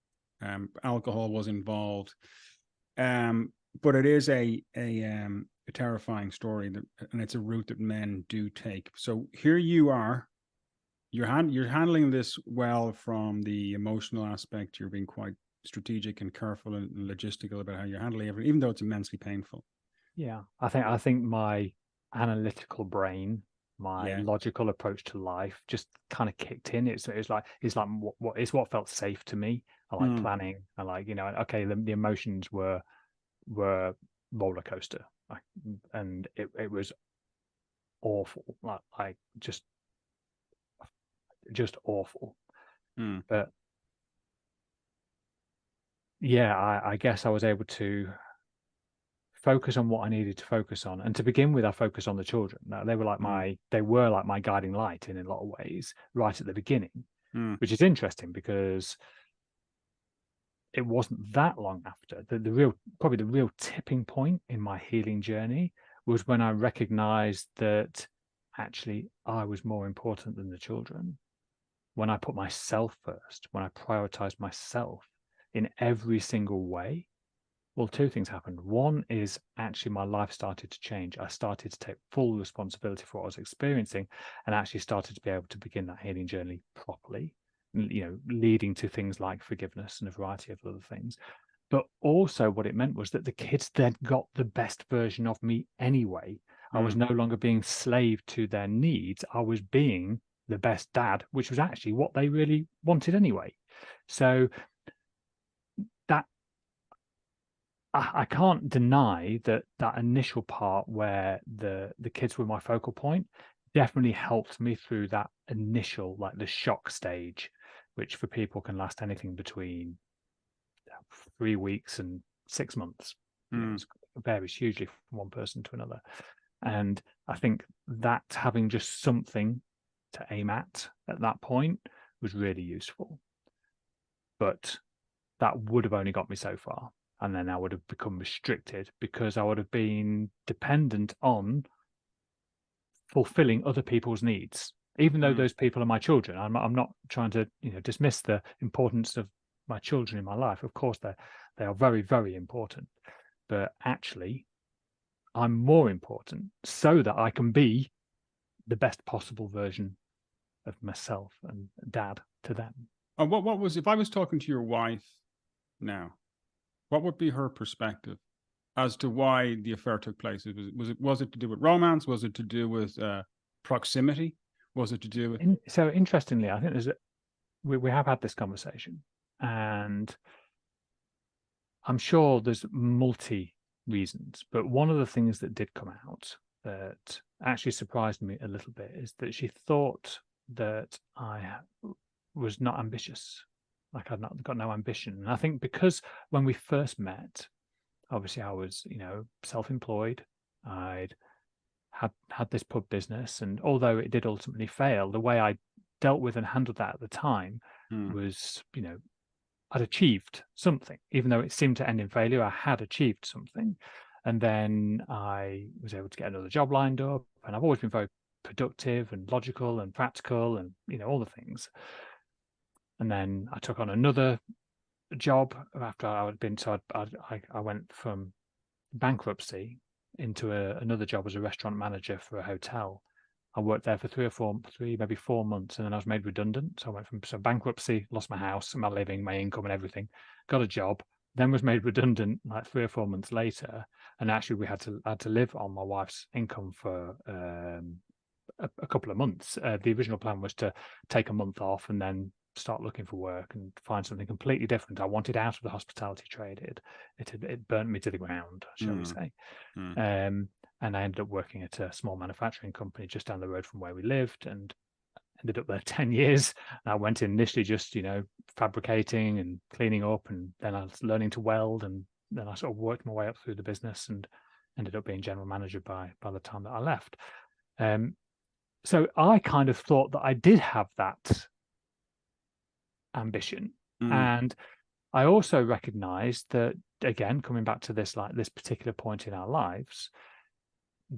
alcohol was involved, but it is a terrifying story, and it's a route that men do take. So here you are, you're handling this well from the emotional aspect. You're being quite strategic and careful and logistical about how you're handling everything, even though it's immensely painful. Yeah, I think my analytical brain, my logical approach to life just kind of kicked in. It's like what felt safe to me. I like planning. I like, okay, the emotions were roller coaster, and it was awful, like just awful. But yeah, I guess I was able to focus on what I needed to focus on. And to begin with, I focused on the children. Now, they were like my guiding light in a lot of ways right at the beginning, which is interesting because it wasn't that long after probably the real tipping point in my healing journey was when I recognized that actually I was more important than the children. When I put myself first, when I prioritized myself, in every single way, well, two things happened. One is actually my life started to change. I started to take full responsibility for what I was experiencing, and actually started to be able to begin that healing journey properly, leading to things like forgiveness and a variety of other things. But also what it meant was that the kids then got the best version of me anyway. I was no longer being slave to their needs. I was being the best dad, which was actually what they really wanted anyway. So that I can't deny that initial part where the kids were my focal point definitely helped me through that initial, like the shock stage, which for people can last anything between 3 weeks and 6 months. It varies hugely from one person to another. And I think that having just something to aim at that point was really useful. But that would have only got me so far. And then I would have become restricted because I would have been dependent on fulfilling other people's needs, even though those people are my children. I'm not trying to dismiss the importance of my children in my life. Of course, they are very, very important. But actually, I'm more important so that I can be the best possible version of myself and dad to them. What was, if I was talking to your wife now, what would be her perspective as to why the affair took place? Was it to do with romance? Was it to do with proximity? Was it to do with? So interestingly, I think we have had this conversation, and I'm sure there's multi reasons, but one of the things that did come out that actually surprised me a little bit is that she thought that I was not ambitious, like I'd not got no ambition. And I think because when we first met, obviously I was, self-employed. I'd had this pub business, and although it did ultimately fail, the way I dealt with and handled that at the time was, I'd achieved something. Even though it seemed to end in failure, I had achieved something. And then I was able to get another job lined up, and I've always been very productive and logical and practical and, all the things. And then I took on another job after I had been, so I went from bankruptcy into another job as a restaurant manager for a hotel. I worked there for maybe 4 months, and then I was made redundant. So I went from bankruptcy, lost my house, my living, my income, and everything. Got a job, then was made redundant like 3 or 4 months later. And actually, we had to live on my wife's income for a couple of months. The original plan was to take a month off and then start looking for work and find something completely different. I wanted out of the hospitality trade. It burnt me to the ground, shall we say. And I ended up working at a small manufacturing company just down the road from where we lived, and ended up there 10 years. I went in initially just, fabricating and cleaning up, and then I was learning to weld, and then I sort of worked my way up through the business and ended up being general manager by the time that I left. So I kind of thought that I did have that ambition. And I also recognized that, again, coming back to this particular point in our lives,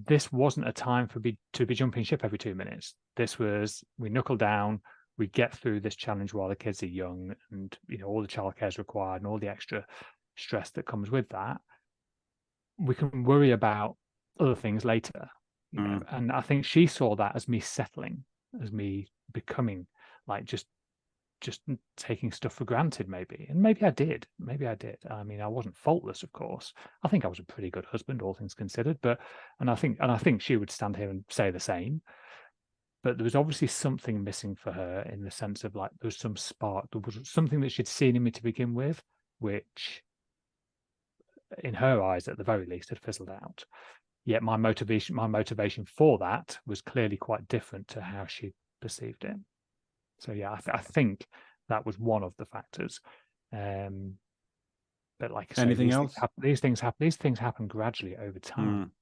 this wasn't a time to be jumping ship every 2 minutes. This was, we knuckle down, we get through this challenge while the kids are young, and all the childcare is required and all the extra stress that comes with that. We can worry about other things later. And I think she saw that as me settling, as me becoming like just taking stuff for granted, maybe. And maybe I did. I mean, I wasn't faultless, of course. I think I was a pretty good husband, all things considered. And I think she would stand here and say the same. But there was obviously something missing for her, in the sense of like there was some spark. There was something that she'd seen in me to begin with, which, in her eyes, at the very least, had fizzled out. Yet my motivation for that was clearly quite different to how she perceived it. So yeah, I think that was one of the factors. But like I say, Anything else? These things happen gradually over time.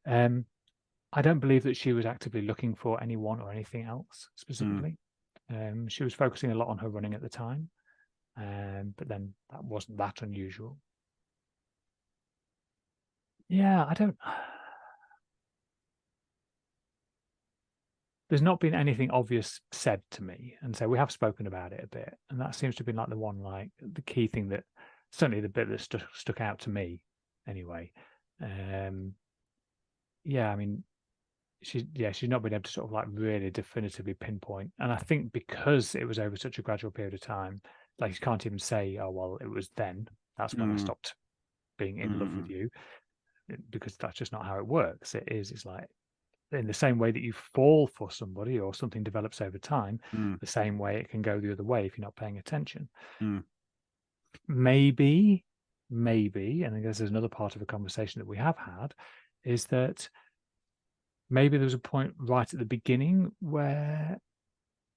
I don't believe that she was actively looking for anyone or anything else specifically. She was focusing a lot on her running at the time, but then that wasn't that unusual. Yeah, I don't. there's not been anything obvious said to me. And so we have spoken about it a bit. And that seems to have been like the one, like the key thing that certainly the bit that stuck out to me anyway. Yeah, I mean, she's not been able to sort of like really definitively pinpoint. And I think because it was over such a gradual period of time, like you can't even say, oh, well, it was then. That's when I stopped being in love with you, because that's just not how it works. It's like, in the same way that you fall for somebody or something develops over time, the same way it can go the other way if you're not paying attention. Maybe, and I guess there's another part of a conversation that we have had, is that maybe there was a point right at the beginning where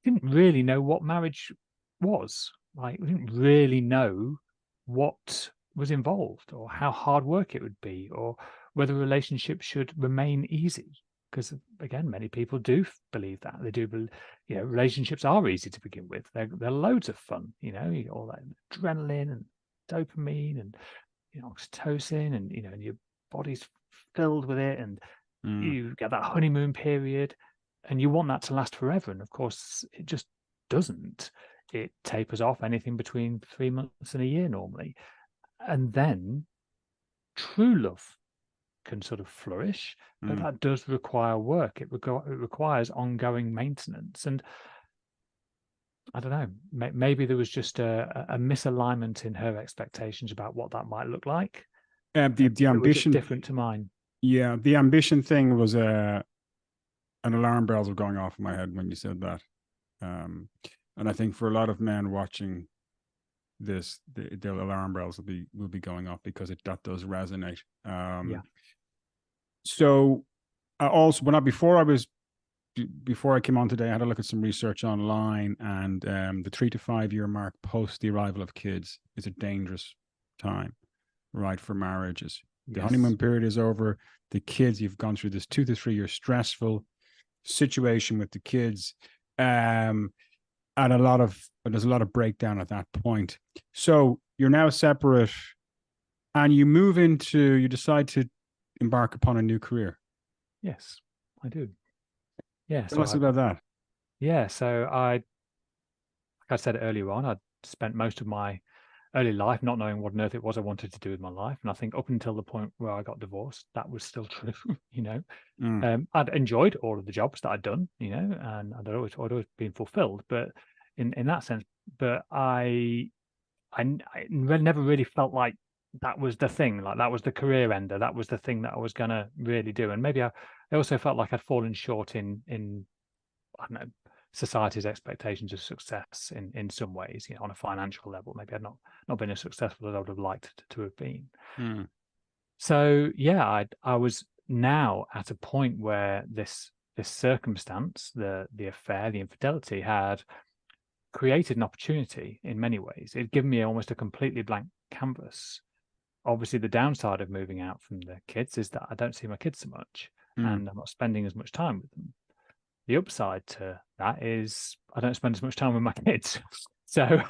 we didn't really know what marriage was. Like, we didn't really know what was involved or how hard work it would be or whether a relationship should remain easy. Because again, many people do believe that. They do believe, relationships are easy to begin with. They're loads of fun, you get all that adrenaline and dopamine and oxytocin, and and your body's filled with it, and you get that honeymoon period, and you want that to last forever. And of course, it just doesn't. It tapers off anything between 3 months and a year normally. And then true love can sort of flourish, but that does require work. It requires ongoing maintenance. And I don't know, maybe there was just a misalignment in her expectations about what that might look like. The ambition different to mine. Yeah, the ambition thing was an alarm bells were going off in my head when you said that. And I think for a lot of men watching this, the alarm bells will be going off, because that does resonate. So also, before I came on today, I had a look at some research online, and the 3 to 5 year mark post the arrival of kids is a dangerous time, right, for marriages. The honeymoon period is over. The kids, you've gone through this 2 to 3 year stressful situation with the kids, and there's a lot of breakdown at that point. So you're now separate, and you decide to embark upon a new career. Yes, I do. Yeah. Tell us about that. Yeah. So like I said earlier on, I'd spent most of my early life not knowing what on earth it was I wanted to do with my life. And I think up until the point where I got divorced, that was still true, I'd enjoyed all of the jobs that I'd done, and I'd always been fulfilled, but in that sense, but I never really felt like that was the thing, like that was the career ender, that was the thing that I was going to really do. And maybe I also felt like I'd fallen short in I don't know, society's expectations of success in some ways, on a financial level. Maybe I'd not been as successful as I would have liked to have been. So yeah, I was now at a point where this circumstance, the affair, the infidelity, had created an opportunity in many ways. It'd given me almost a completely blank canvas. Obviously, the downside of moving out from the kids is that I don't see my kids so much, and I'm not spending as much time with them. The upside to that is I don't spend as much time with my kids. So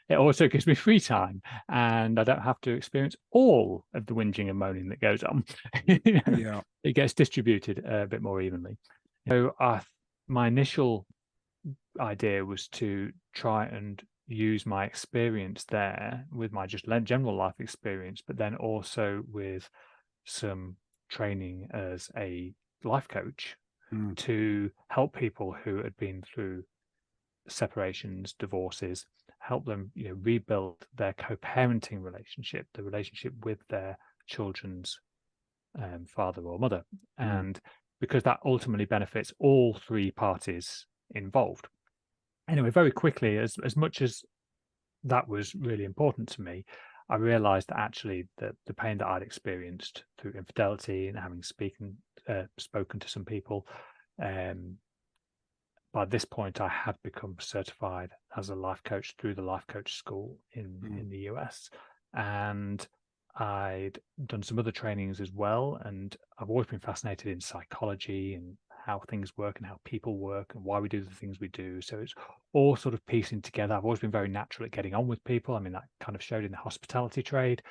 it also gives me free time, and I don't have to experience all of the whinging and moaning that goes on. Yeah. It gets distributed a bit more evenly. So my initial idea was to try and use my experience there with my just general life experience, but then also with some training as a life coach to help people who had been through separations, divorces, help them rebuild their co-parenting relationship, the relationship with their children's father or mother, and because that ultimately benefits all 3 parties involved. Anyway, very quickly, as much as that was really important to me, I realized that actually the pain that I'd experienced through infidelity and having spoken to some people, by this point I had become certified as a life coach through the life coach school in the US, and I'd done some other trainings as well. And I've always been fascinated in psychology and how things work and how people work and why we do the things we do. So it's all sort of piecing together. I've always been very natural at getting on with people. I mean, that kind of showed in the hospitality trade.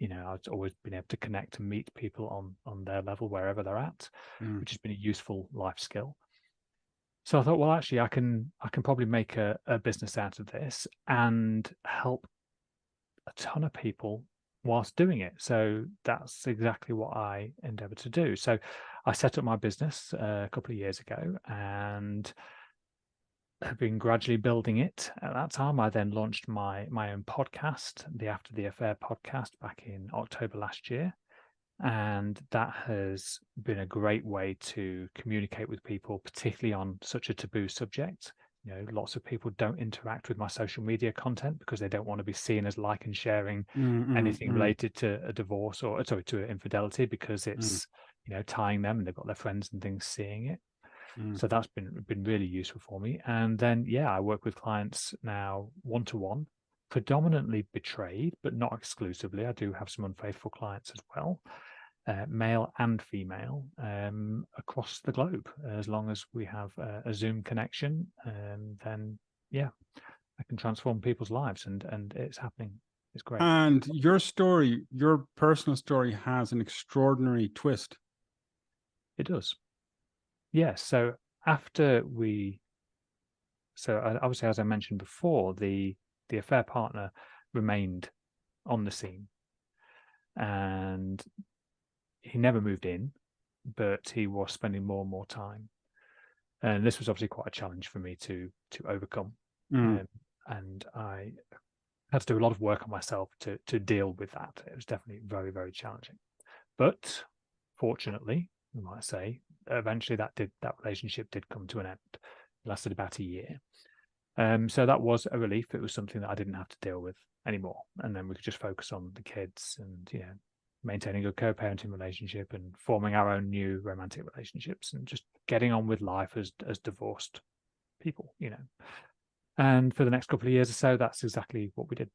I've always been able to connect and meet people on their level wherever they're at, which has been a useful life skill. So I thought, well, actually, I can probably make a business out of this and help a ton of people whilst doing it. So that's exactly what I endeavored to do. So I set up my business a couple of years ago and have been gradually building it. At that time, I then launched my own podcast, the After the Affair podcast, back in October last year. And that has been a great way to communicate with people, particularly on such a taboo subject. You know, lots of people don't interact with my social media content because they don't want to be seen as like and sharing anything related to a divorce or to infidelity, because it's, you know, tying them and they've got their friends and things seeing it. So that's been really useful for me. And then, yeah, I work with clients now one-to-one, predominantly betrayed, but not exclusively. I do have some unfaithful clients as well, male and female, across the globe. As long as we have a Zoom connection, then yeah, I can transform people's lives, and it's happening. It's great. And your story, your personal story, has an extraordinary twist. It does. Yes. So after obviously, as I mentioned before, the affair partner remained on the scene, and he never moved in, but he was spending more and more time. And this was obviously quite a challenge for me to overcome. And I had to do a lot of work on myself to deal with that. It was definitely very, very challenging. But fortunately, we might say, eventually that relationship did come to an end. It lasted about a year. So that was a relief. It was something that I didn't have to deal with anymore. And then we could just focus on the kids and, you know, maintaining a co-parenting relationship and forming our own new romantic relationships and just getting on with life as divorced people, you know. And for the next couple of years or so, that's exactly what we did.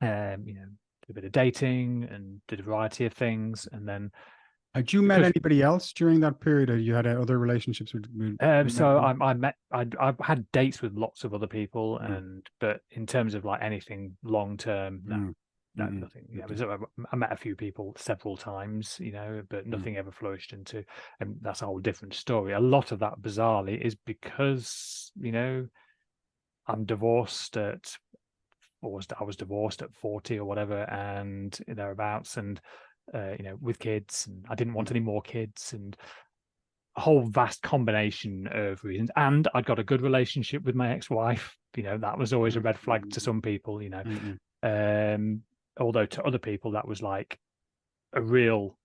You know, did a bit of dating and did a variety of things. And then had you met anybody else during that period, or you had other relationships with so I had dates with lots of other people, but in terms of like anything long term, no, nothing. Yeah, I met a few people several times, you know, but nothing ever flourished into, and that's a whole different story. A lot of that, bizarrely, is because, you know, I'm divorced I was divorced at 40 or whatever, and thereabouts, and you know, with kids, and I didn't want any more kids, and a whole vast combination of reasons. And I got a good relationship with my ex-wife. You know, that was always a red flag to some people, you know. Although to other people that was like a real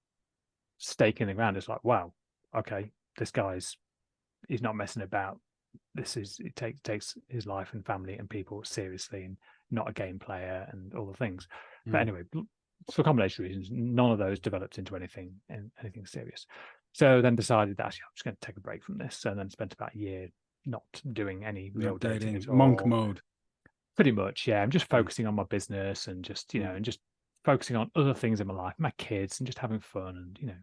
stake in the ground. It's like, wow, okay, this he's not messing about. It takes his life and family and people seriously, and not a game player and all the things. But anyway, for a combination of reasons, none of those developed into anything serious. So then decided that actually I'm just going to take a break from this, and then spent about a year not doing any real dating at all. Monk mode. Pretty much, yeah. I'm just focusing on my business and just, you know, and just focusing on other things in my life, my kids, and just having fun and, you know,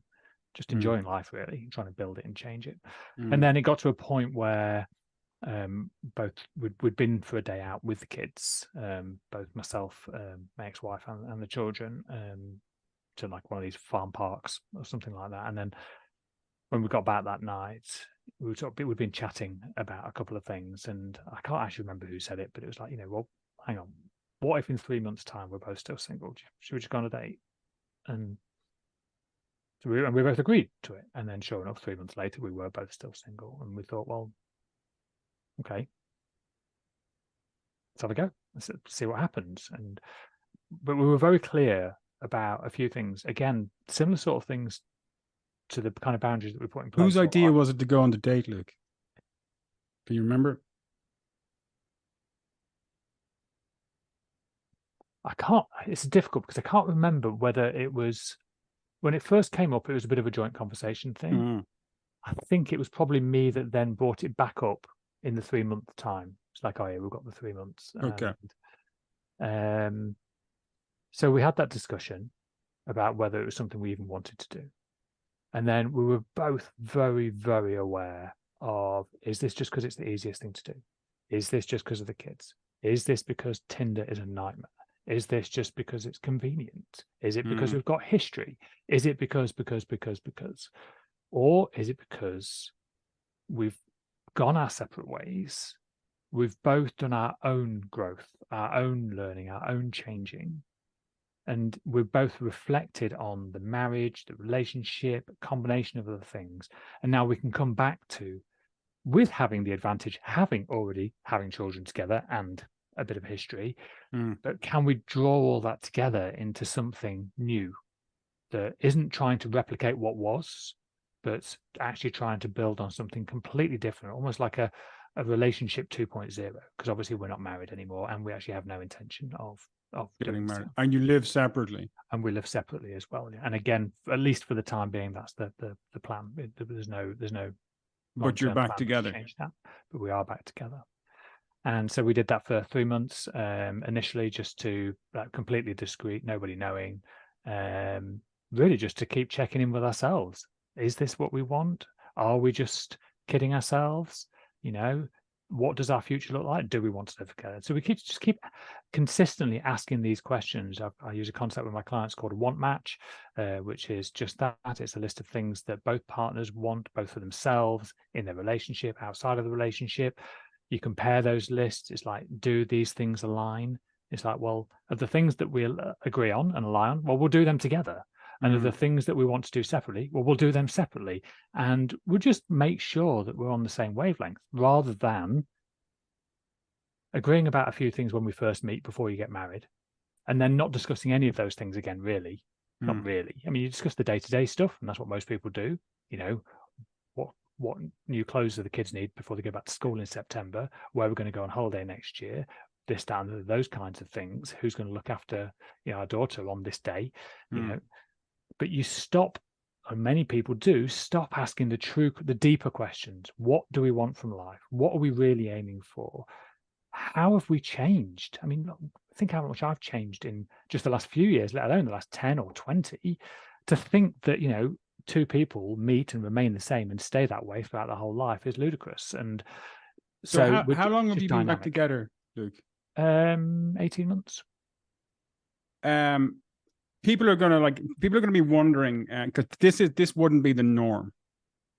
just enjoying life, really, trying to build it and change it. And then it got to a point where both we'd been for a day out with the kids, both myself, my ex-wife, and the children, to like one of these farm parks or something like that. And then when we got back that night, we'd been chatting about a couple of things, and I can't actually remember who said it, but it was like, you know, well, hang on, what if in 3 months' time we're both still single? Should we just go on a date? And so we both agreed to it. And then sure enough, 3 months later, we were both still single, and we thought, well, okay, let's have a go. Let's see what happens. But we were very clear about a few things. Again, similar sort of things to the kind of boundaries that we put in place. Whose idea was it to go on the date, Luke? Can you remember? I can't. It's difficult because I can't remember whether it was, when it first came up, it was a bit of a joint conversation thing. I think it was probably me that then brought it back up in the 3 month time. It's like, oh yeah, we've got the 3 months. Okay. So we had that discussion about whether it was something we even wanted to do. And then we were both very, very aware of, is this just because it's the easiest thing to do? Is this just because of the kids? Is this because Tinder is a nightmare? Is this just because it's convenient? Is it because we've got history? Is it because? Or is it because we've gone our separate ways. We've both done our own growth, our own learning, our own changing. And we've both reflected on the marriage, the relationship, a combination of other things. And now we can come back to, with having the advantage, having children together and a bit of history, but can we draw all that together into something new that isn't trying to replicate what was, but actually trying to build on something completely different, almost like a relationship 2.0, because obviously we're not married anymore and we actually have no intention of Getting doing married. so. And you live separately. And we live separately as well. Yeah. And again, at least for the time being, that's the plan. There's no But you're long-term back plan together. to change that, but we are back together. And so we did that for 3 months initially, just to completely discreet, nobody knowing, really just to keep checking in with ourselves. Is this what we want? Are we just kidding ourselves? You know, what does our future look like? Do we want to live together? So we keep consistently asking these questions. I use a concept with my clients called a want match, which is just that. It's a list of things that both partners want, both for themselves, in their relationship, outside of the relationship. You compare those lists. It's like, do these things align? It's like, well, of the things that we'll agree on and align on, well, we'll do them together. And of the things that we want to do separately, well, we'll do them separately. And we'll just make sure that we're on the same wavelength, rather than agreeing about a few things when we first meet before you get married, and then not discussing any of those things again, really. Not really. I mean, you discuss the day-to-day stuff, and that's what most people do. You know, what new clothes do the kids need before they go back to school in September, where we're going to go on holiday next year, this, that, and those kinds of things. Who's going to look after, our daughter on this day, you know. But you stop, and many people do stop asking the deeper questions. What do we want from life? What are we really aiming for? How have we changed? I mean, think how much I've changed in just the last few years, let alone the last 10 or 20, to think that, two people meet and remain the same and stay that way throughout their whole life is ludicrous. And so how long have you been back together, Luke? 18 months. People are gonna be wondering, because this wouldn't be the norm,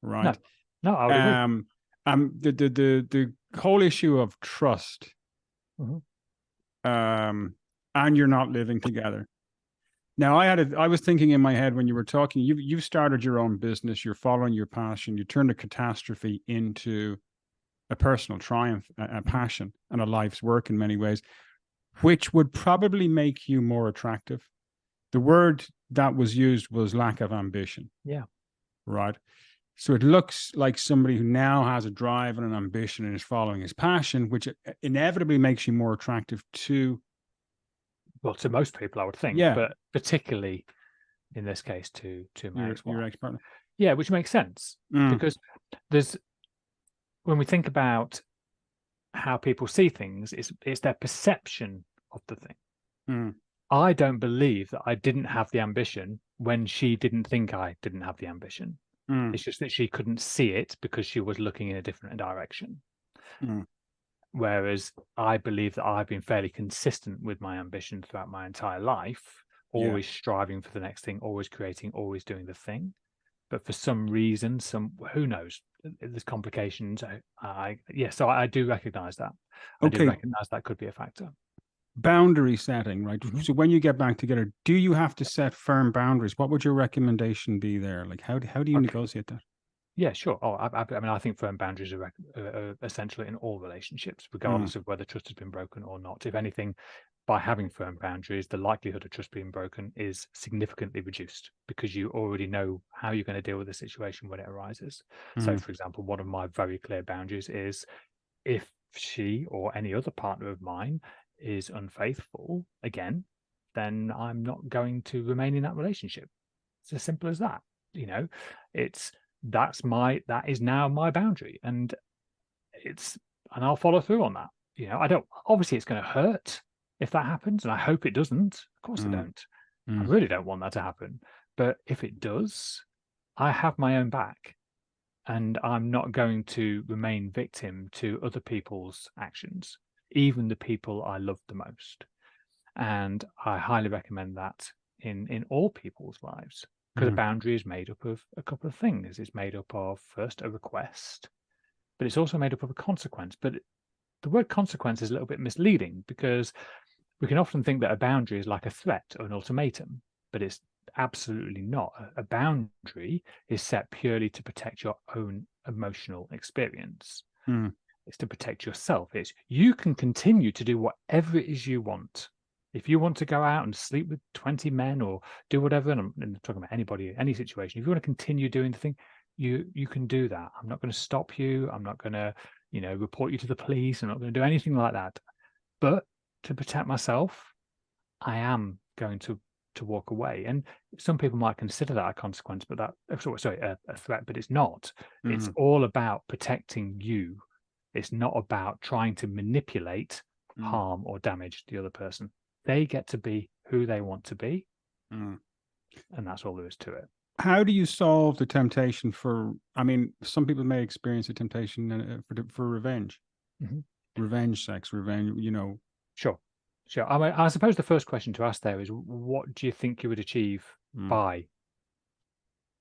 right? No, I would agree. The whole issue of trust, and you're not living together. Now, I was thinking in my head when you were talking, you've started your own business, you're following your passion, you turned a catastrophe into a personal triumph, a passion, and a life's work in many ways, which would probably make you more attractive. The word that was used was lack of ambition. Yeah. Right. So it looks like somebody who now has a drive and an ambition and is following his passion, which inevitably makes you more attractive to. Well, to most people, I would think, but particularly in this case to my ex-wife. Your ex-partner. Yeah, which makes sense because when we think about how people see things, it's their perception of the thing. I don't believe that I didn't have the ambition when she didn't think I didn't have the ambition. It's just that she couldn't see it because she was looking in a different direction. Whereas I believe that I've been fairly consistent with my ambition throughout my entire life, always striving for the next thing, always creating, always doing the thing. But for some reason, who knows, there's complications. So I do recognize that. I do recognize that could be a factor. Boundary setting, right? So when you get back together, do you have to set firm boundaries? What would your recommendation be there? Like, how do you negotiate that? Yeah, sure. I mean, I think firm boundaries are essential in all relationships, regardless of whether trust has been broken or not. If anything, by having firm boundaries, the likelihood of trust being broken is significantly reduced because you already know how you're going to deal with the situation when it arises. So, for example, one of my very clear boundaries is if she or any other partner of mine is unfaithful again, then I'm not going to remain in that relationship. It's as simple as that. That is now my boundary, and I'll follow through on that. Obviously it's going to hurt if that happens, and I hope it doesn't. Of course I don't. I really don't want that to happen. But if it does, I have my own back, and I'm not going to remain victim to other people's actions, even the people I love the most. And I highly recommend that in all people's lives, because a boundary is made up of a couple of things. It's made up of, first, a request, but it's also made up of a consequence. But the word consequence is a little bit misleading, because we can often think that a boundary is like a threat or an ultimatum, but it's absolutely not. A boundary is set purely to protect your own emotional experience. Mm. It's to protect yourself. It's you can continue to do whatever it is you want. If you want to go out and sleep with 20 men or do whatever, and I'm talking about anybody, any situation, if you want to continue doing the thing, you can do that. I'm not going to stop you. I'm not going to, report you to the police. I'm not going to do anything like that. But to protect myself, I am going to walk away. And some people might consider that a consequence, but a threat, but it's not. It's all about protecting you. It's not about trying to manipulate, harm, or damage the other person. They get to be who they want to be. And that's all there is to it. How do you solve the temptation some people may experience a temptation for revenge, revenge sex, revenge, Sure. I mean, I suppose the first question to ask there is, what do you think you would achieve by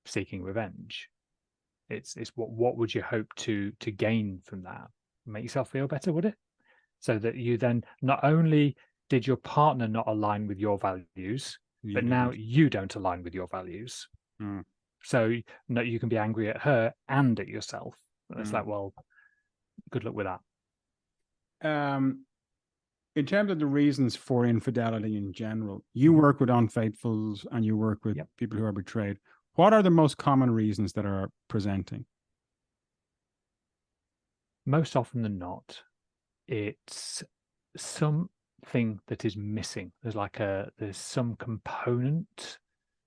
seeking revenge? It's what would you hope to gain from that? Make yourself feel better, would it? So that you then, not only did your partner not align with your values, but now you don't align with your values. So you can be angry at her and at yourself. And it's like, well, good luck with that. In terms of the reasons for infidelity in general, you work with unfaithfuls and you work with people who are betrayed. What are the most common reasons that are presenting? Most often than not, it's something that is missing. There's some component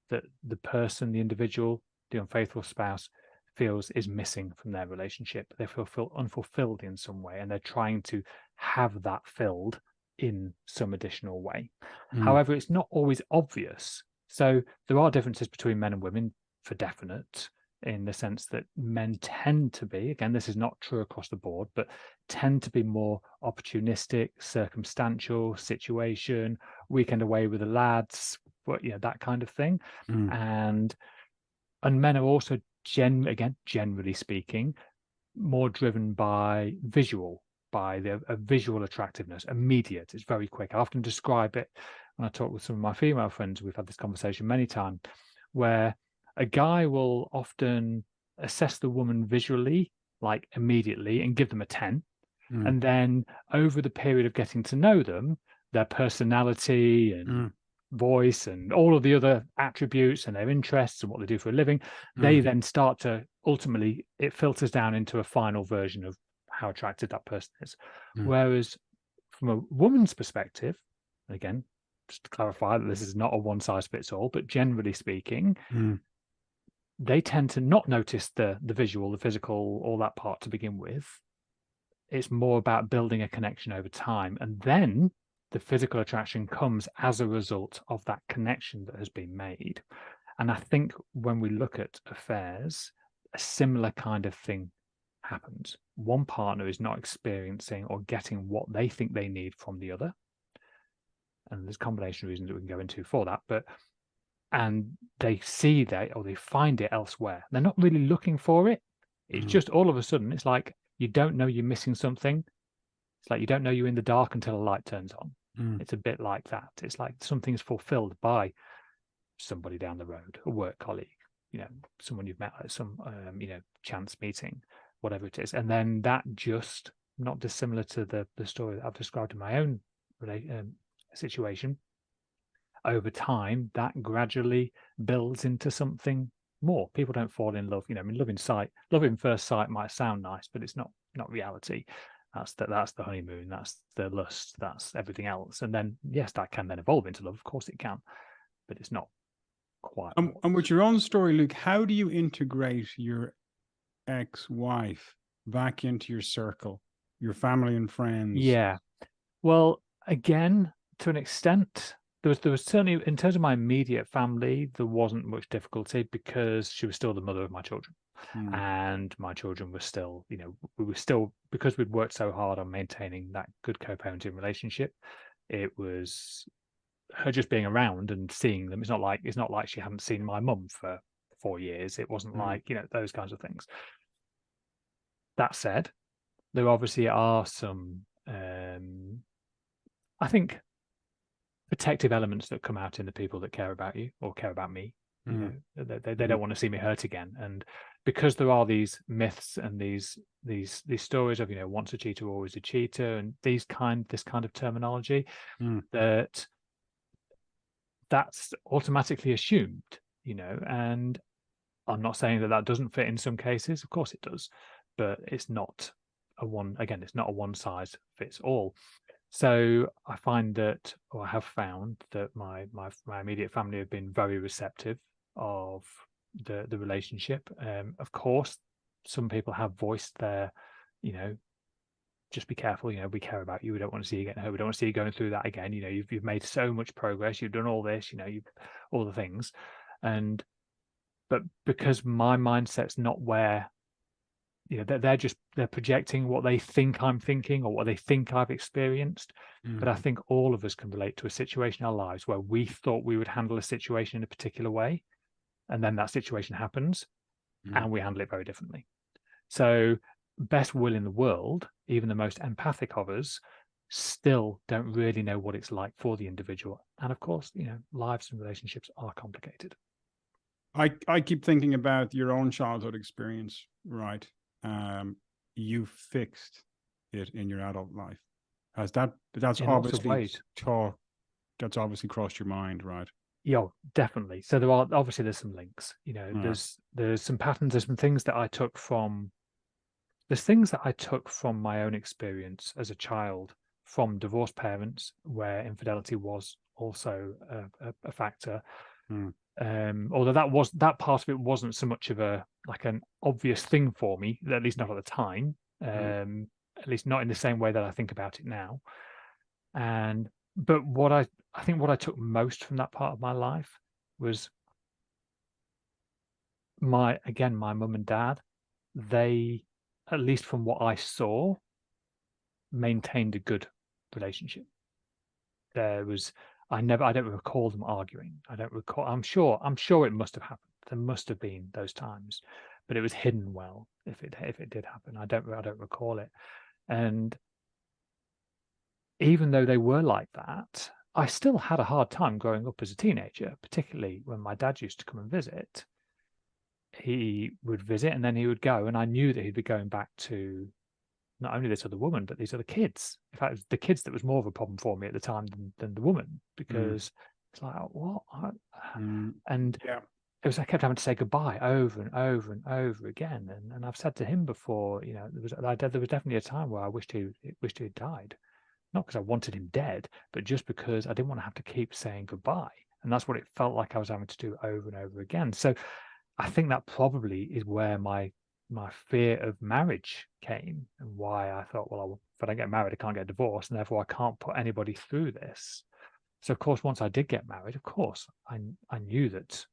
that the person, the individual, the unfaithful spouse feels is missing from their relationship. They feel unfulfilled in some way, and they're trying to have that filled in some additional way. However, it's not always obvious. So there are differences between men and women for definite, in the sense that men tend to be, again, this is not true across the board, but tend to be more opportunistic, circumstantial, situation, weekend away with the lads, that kind of thing. And men are also generally speaking, more driven by a visual attractiveness, immediate. It's very quick. I often describe it when I talk with some of my female friends. We've had this conversation many times, where a guy will often assess the woman visually, like immediately, and give them a 10. And then over the period of getting to know them, their personality and voice and all of the other attributes and their interests and what they do for a living, they then start to, ultimately, it filters down into a final version of how attractive that person is. Whereas from a woman's perspective, again, just to clarify that this is not a one size fits all, but generally speaking, they tend to not notice the visual, the physical, all that part to begin with. It's more about building a connection over time. And then the physical attraction comes as a result of that connection that has been made. And I think when we look at affairs, a similar kind of thing happens. One partner is not experiencing or getting what they think they need from the other. And there's a combination of reasons that we can go into for that, and they see that, or they find it elsewhere. They're not really looking for it. It's just all of a sudden, it's like you don't know you're missing something. It's like you don't know you're in the dark until a light turns on. It's a bit like that. It's like something's fulfilled by somebody down the road, a work colleague, someone you've met at some, chance meeting, whatever it is. And then that, just not dissimilar to the story that I've described in my own situation, over time, that gradually builds into something more. People don't fall in love. Love in first sight might sound nice, but it's not reality. That's the honeymoon. That's the lust. That's everything else. And then, yes, that can then evolve into love. Of course it can, but it's not quite. And with your own story, Luke, how do you integrate your ex-wife back into your circle, your family and friends? Yeah. Well, again, to an extent, there was certainly, in terms of my immediate family, there wasn't much difficulty, because she was still the mother of my children. And my children were still, we were still, because we'd worked so hard on maintaining that good co-parenting relationship, it was her just being around and seeing them. It's not like she hadn't seen my mum for 4 years. It wasn't like, those kinds of things. That said, there obviously are some, I think, protective elements that come out in the people that care about you or care about me. You know, they don't want to see me hurt again. And because there are these myths and these stories of, you know, once a cheater, always a cheater, and this kind of terminology, that's automatically assumed, you know. And I'm not saying that doesn't fit in some cases. Of course it does, but it's not it's not a one size fits all. So I find that, or I have found that my immediate family have been very receptive of the relationship. Of course, some people have voiced their, you know, just be careful, you know, we care about you. We don't want to see you getting hurt. We don't want to see you going through that again. You know, you've made so much progress. You've done all this, you know, all the things. But because my mindset's not where, you know, they're projecting what they think I'm thinking or what they think I've experienced. But I think all of us can relate to a situation in our lives where we thought we would handle a situation in a particular way, and then that situation happens and we handle it very differently. So best will in the world, even the most empathic of us, still don't really know what it's like for the individual. And of course, you know, lives and relationships are complicated. I keep thinking about your own childhood experience, right? You fixed it in your adult life. That's obviously that's obviously crossed your mind, right? Yeah, definitely. So there's some links, you know, there's some patterns, there's some things that I took from my own experience as a child, from divorced parents where infidelity was also a factor. Although that part of it wasn't so much of an obvious thing for me, at least not at the time, at least not in the same way that I think about it now. But what I think what I took most from that part of my life was my mum and dad. They, at least from what I saw, maintained a good relationship. I don't recall them arguing. I don't recall. I'm sure it must have happened. There must have been those times, but it was hidden well if it did happen. I don't recall it. And even though they were like that, I still had a hard time growing up as a teenager, particularly when my dad used to come and visit. He would visit and then he would go, and I knew that he'd be going back to not only this other woman, but these other kids. In fact, it was the kids that was more of a problem for me at the time than the woman, because it's like, what? And it was, I kept having to say goodbye over and over and over again. And I've said to him before, you know, there was definitely a time where I wished he had died, not because I wanted him dead, but just because I didn't want to have to keep saying goodbye. And that's what it felt like I was having to do over and over again. So I think that probably is where my fear of marriage came, and why I thought, well, if I don't get married, I can't get divorced, and therefore I can't put anybody through this. So of course, once I did get married, of course, I knew that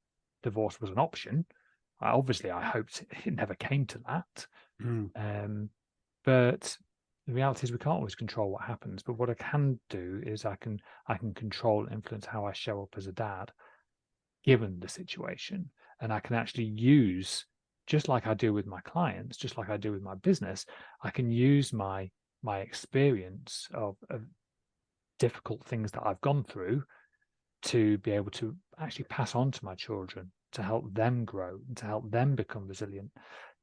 divorce was an option. I hoped it never came to that. But the reality is we can't always control what happens. But what I can do is I can control and influence how I show up as a dad, given the situation. And I can actually use, just like I do with my clients, just like I do with my business, I can use my experience of difficult things that I've gone through to be able to actually pass on to my children, to help them grow and to help them become resilient,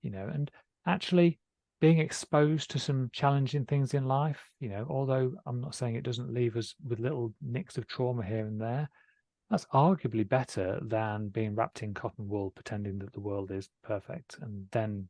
you know. And actually being exposed to some challenging things in life, you know, although I'm not saying it doesn't leave us with little nicks of trauma here and there, that's arguably better than being wrapped in cotton wool, pretending that the world is perfect, and then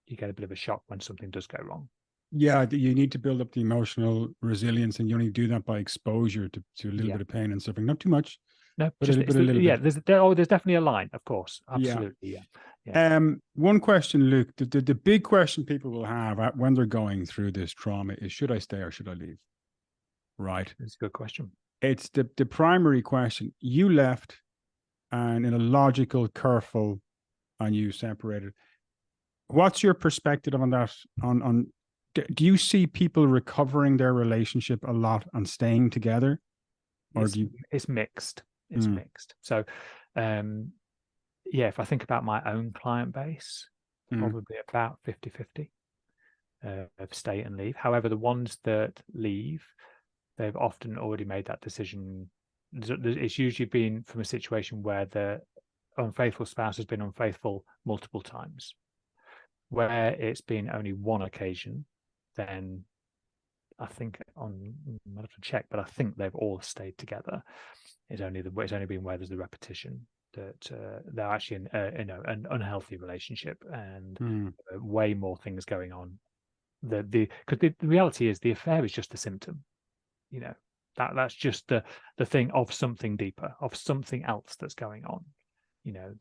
you get a bit of a shock when something does go wrong. Yeah, you need to build up the emotional resilience, and you only do that by exposure to a little bit of pain and suffering. Not too much. No, but a little bit. There's definitely a line, of course. Absolutely, yeah. One question, Luke. The big question people will have when they're going through this trauma is, should I stay or should I leave? Right. That's a good question. It's the primary question. You left, and in a logical, careful, and you separated. What's your perspective on that? Do you see people recovering their relationship a lot and staying together? Or it's mixed. It's mixed. So, if I think about my own client base, probably about 50-50. of stay and leave. However, the ones that leave, they've often already made that decision. It's usually been from a situation where the unfaithful spouse has been unfaithful multiple times. Where it's been only one occasion, then I think I have to check, but I think they've all stayed together. It's only been where there's the repetition that they're actually in an unhealthy relationship and way more things going on. Because the reality is the affair is just a symptom. That's just the thing of something deeper, of something else that's going on.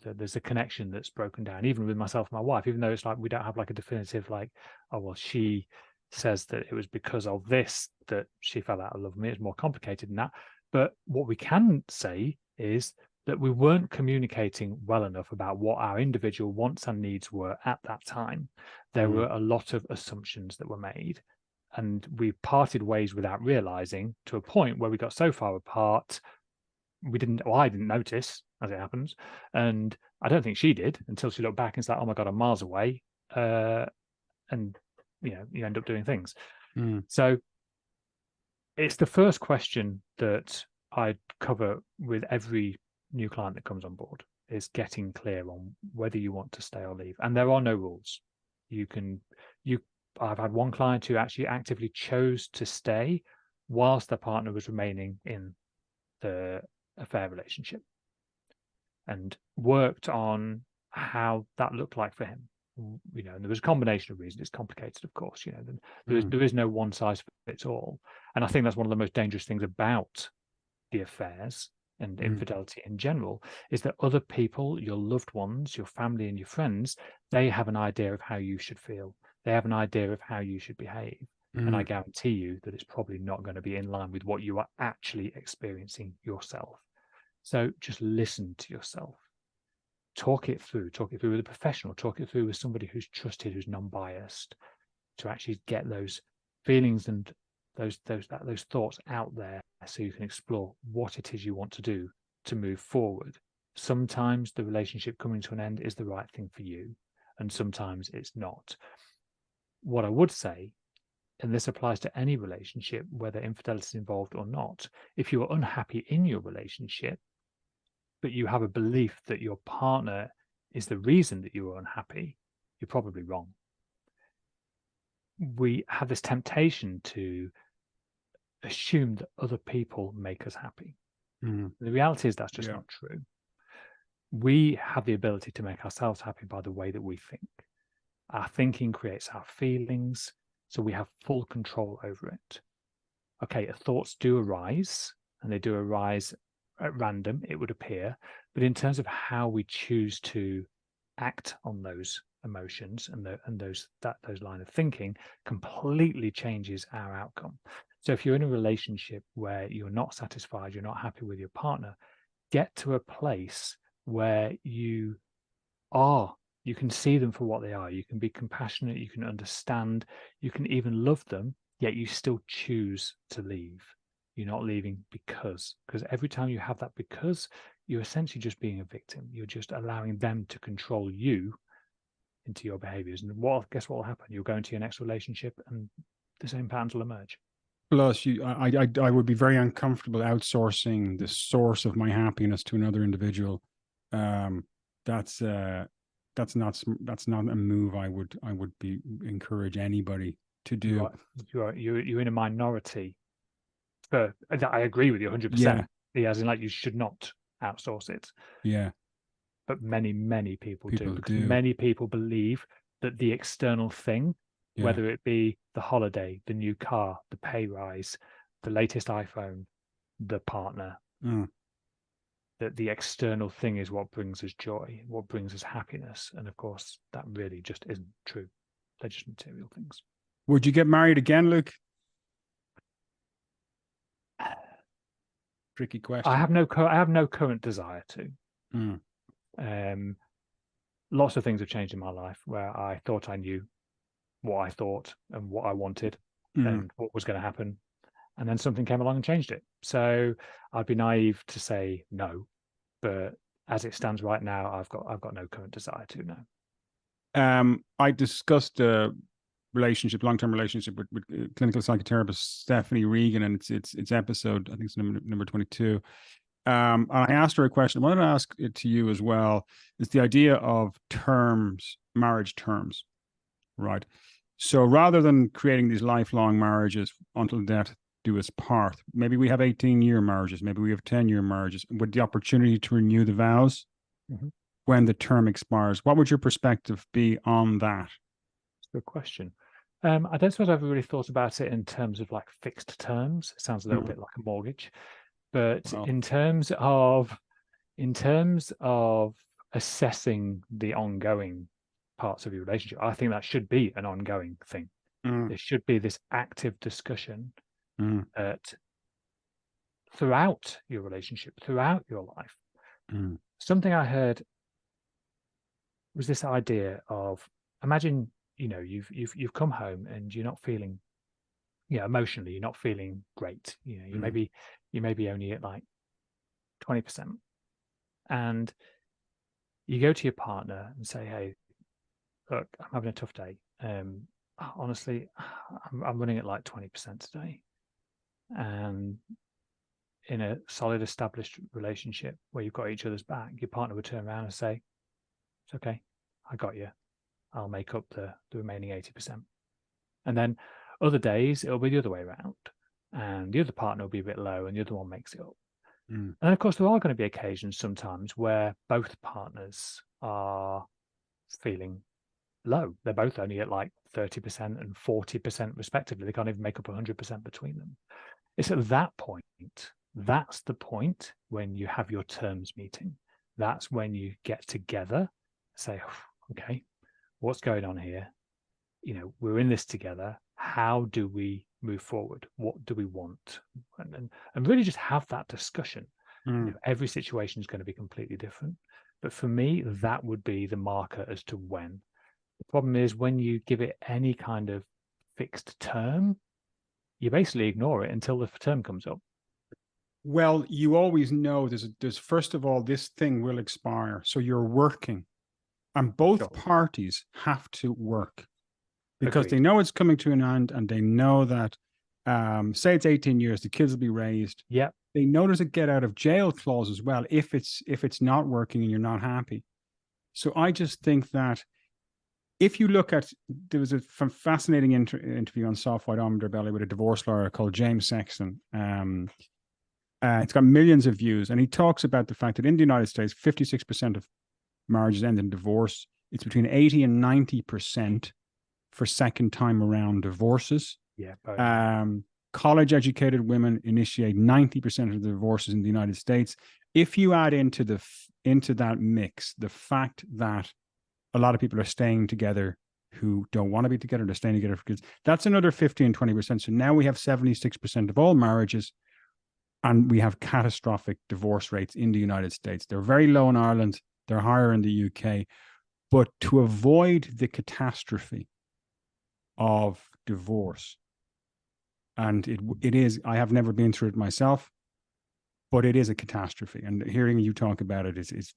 There's a connection that's broken down, even with myself and my wife, even though it's like we don't have like a definitive like, oh well, she says that it was because of this that she fell out of love with me. It's more complicated than that. But what we can say is that we weren't communicating well enough about what our individual wants and needs were at that time. There were a lot of assumptions that were made, and we parted ways without realizing, to a point where we got so far apart, I didn't notice, as it happens, and I don't think she did until she looked back and said, "Oh my God, I'm miles away," and you end up doing things. So it's the first question that I cover with every new client that comes on board, is getting clear on whether you want to stay or leave. And there are no rules. I've had one client who actually actively chose to stay whilst their partner was remaining in the affair relationship, and worked on how that looked like for him. And there was a combination of reasons. It's complicated, of course. There is no one size fits all, and I think that's one of the most dangerous things about the affairs and infidelity in general, is that other people, your loved ones, your family and your friends, they have an idea of how you should feel. They have an idea of how you should behave. And I guarantee you that it's probably not going to be in line with what you are actually experiencing yourself. So just listen to yourself. Talk it through with a professional, talk it through with somebody who's trusted, who's non-biased, to actually get those feelings and those thoughts out there, so you can explore what it is you want to do to move forward. Sometimes the relationship coming to an end is the right thing for you, and sometimes it's not. What I would say, and this applies to any relationship, whether infidelity is involved or not, if you are unhappy in your relationship, but you have a belief that your partner is the reason that you are unhappy, you're probably wrong. We have this temptation to assume that other people make us happy. The reality is that's just not true. We have the ability to make ourselves happy by the way that we think. Our thinking creates our feelings, so we have full control over it. Okay, thoughts do arise, and they do arise at random, it would appear, but in terms of how we choose to act on those emotions and those line of thinking completely changes our outcome. So if you're in a relationship where you're not satisfied, you're not happy with your partner, get to a place where you can see them for what they are. You can be compassionate, you can understand, you can even love them, yet you still choose to leave. You're not leaving because every time you have that because, you're essentially just being a victim. You're just allowing them to control you into your behaviors. And guess what will happen? You'll go into your next relationship and the same patterns will emerge. Plus, I would be very uncomfortable outsourcing the source of my happiness to another individual. That's not a move I would encourage anybody to do. You're in a minority. But I agree with you 100%. Yeah, as in, like, you should not outsource it. Yeah. But many people do, because many people believe that the external thing, whether it be the holiday, the new car, the pay rise, the latest iPhone, the partner, that the external thing is what brings us joy, what brings us happiness. And of course, that really just isn't true. They're just material things. Would you get married again, Luke? Tricky question. I have no current desire to. Lots of things have changed in my life where I thought I knew what I thought and what I wanted and what was going to happen, and then something came along and changed it. So I'd be naive to say no, but as it stands right now, I've got no current desire to. No. I discussed relationship, long-term relationship with clinical psychotherapist Stephanie Regan, and it's episode, I think it's number 22. And I asked her a question. I wanted to ask it to you as well. Is the idea of terms, marriage terms, right? So rather than creating these lifelong marriages until death do us part, maybe we have 18-year marriages, maybe we have 10-year marriages with the opportunity to renew the vows when the term expires. What would your perspective be on that? Good question. I don't suppose I've ever really thought about it in terms of like fixed terms. It sounds a little bit like a mortgage, but Well, in terms of assessing the ongoing parts of your relationship, I think that should be an ongoing thing. There should be this active discussion throughout your relationship, throughout your life. Something I heard was this idea of, imagine, you've come home and you're not feeling, emotionally, you're not feeling great. You may be only at like 20%, and you go to your partner and say, "Hey, look, I'm having a tough day. Honestly, I'm running at like 20% today." And in a solid, established relationship where you've got each other's back, your partner would turn around and say, "It's okay, I got you. I'll make up the remaining 80%. And then other days, it'll be the other way around. And the other partner will be a bit low and the other one makes it up. And of course, there are going to be occasions sometimes where both partners are feeling low. They're both only at like 30% and 40% respectively. They can't even make up 100% between them. It's at that point, that's the point when you have your terms meeting. That's when you get together, say, okay, what's going on here? We're in this together. How do we move forward? What do we want? And really just have that discussion. Every situation is going to be completely different. But for me, that would be the marker as to when. The problem is when you give it any kind of fixed term, you basically ignore it until the term comes up. Well, you always know there's first of all, this thing will expire. So you're working, and both parties have to work because they know it's coming to an end, and they know that, say it's 18 years, the kids will be raised. Yeah. They know there's a get out of jail clause as well if it's not working and you're not happy. So I just think that if you look at, there was a fascinating interview on Soft White Underbelly with a divorce lawyer called James Sexton. It's got millions of views, and he talks about the fact that in the United States, 56% of marriages end in divorce. It's between 80 and 90% for second time around divorces. Yeah. College educated women initiate 90% of the divorces in the United States. If you add into that mix the fact that a lot of people are staying together who don't want to be together, they're staying together for kids, that's another 50 and 20%. So now we have 76% of all marriages, and we have catastrophic divorce rates in the United States. They're very low in Ireland, they're higher in the UK. But to avoid the catastrophe of divorce, and it is, I have never been through it myself, but it is a catastrophe. And hearing you talk about it is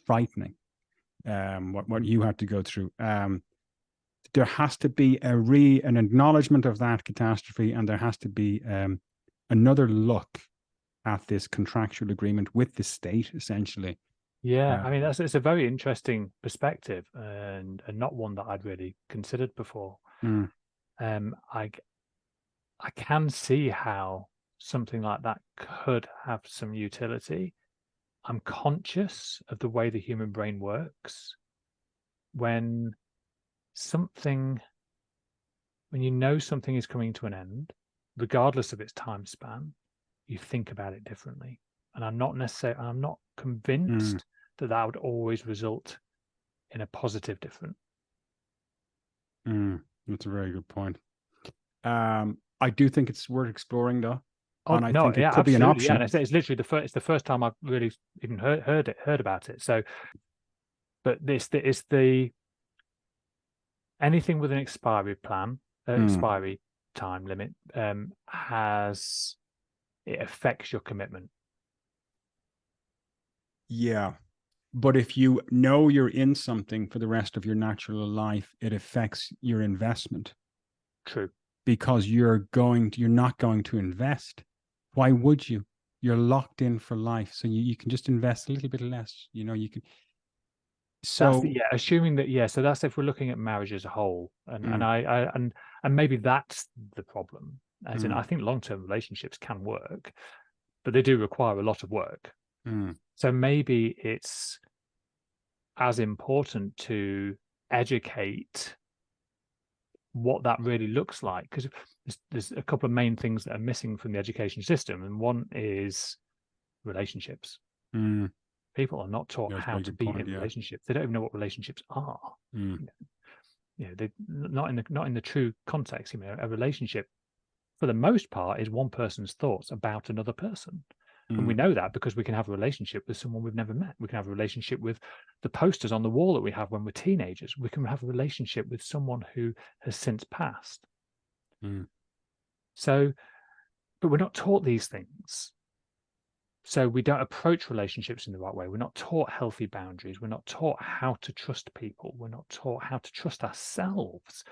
frightening. What you had to go through. There has to be an acknowledgement of that catastrophe, and there has to be another look at this contractual agreement with the state, essentially. Yeah, I mean, it's a very interesting perspective, and not one that I'd really considered before. I can see how something like that could have some utility. I'm conscious of the way the human brain works. When you know something is coming to an end, regardless of its time span, you think about it differently. And I'm not convinced that would always result in a positive difference. That's a very good point. I do think it's worth exploring, though. Oh, and I no, think it yeah, could be an absolutely, option. yeah. And it's literally it's the first time I've really even heard about it. So, but it's anything with an expiry plan, expiry time limit, it affects your commitment. Yeah. But if you know you're in something for the rest of your natural life, it affects your investment. True. Because you're not going to invest. Why would you? You're locked in for life. So you can just invest a little bit less. You can. So assuming that, so that's if we're looking at marriage as a whole. And maybe that's the problem. As in, I think long-term relationships can work, but they do require a lot of work. So maybe it's as important to educate what that really looks like, because there's a couple of main things that are missing from the education system, and one is relationships. People are not taught how to be in relationships. They don't even know what relationships are. They not in the true context. A relationship, for the most part, is one person's thoughts about another person. And we know that because we can have a relationship with someone we've never met. We can have a relationship with the posters on the wall that we have when we're teenagers. We can have a relationship with someone who has since passed. So, but we're not taught these things. So we don't approach relationships in the right way. We're not taught healthy boundaries. We're not taught how to trust people. We're not taught how to trust ourselves.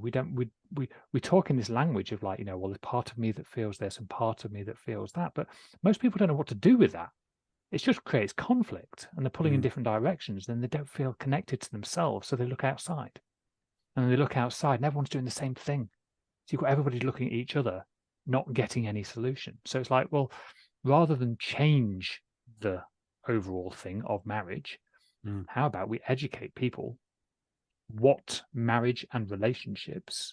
We talk in this language of like, well, there's part of me that feels this and part of me that feels that. But most people don't know what to do with that. It just creates conflict, and they're pulling in different directions. Then they don't feel connected to themselves. So they look outside, and they look outside and everyone's doing the same thing. So you've got everybody looking at each other, not getting any solution. So it's like, well, rather than change the overall thing of marriage, how about we educate people what marriage and relationships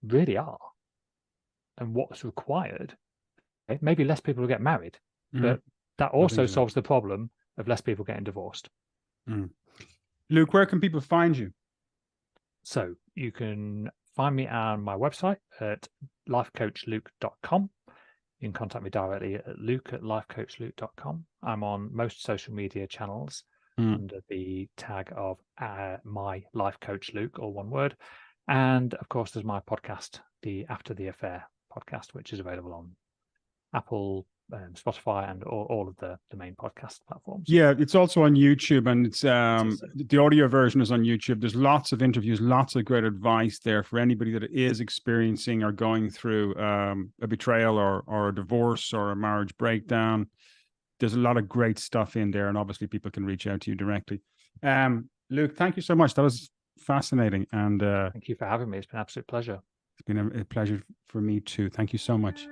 really are and what's required? Okay? Maybe less people will get married, but that also solves the problem of less people getting divorced. Luke, where can people find you? So you can find me on my website at lifecoachluke.com. You can contact me directly at luke@lifecoachluke.com. I'm on most social media channels under the tag of my life coach Luke, all one word. And of course, there's my podcast, the After the Affair podcast, which is available on Apple, Spotify, and all of the main podcast platforms. Yeah, it's also on YouTube, and it's the audio version is on YouTube. There's lots of interviews, lots of great advice there for anybody that is experiencing or going through a betrayal or a divorce or a marriage breakdown. There's a lot of great stuff in there, and obviously people can reach out to you directly. Luke, thank you so much. That was fascinating. And thank you for having me. It's been an absolute pleasure. It's been a pleasure for me too. Thank you so much.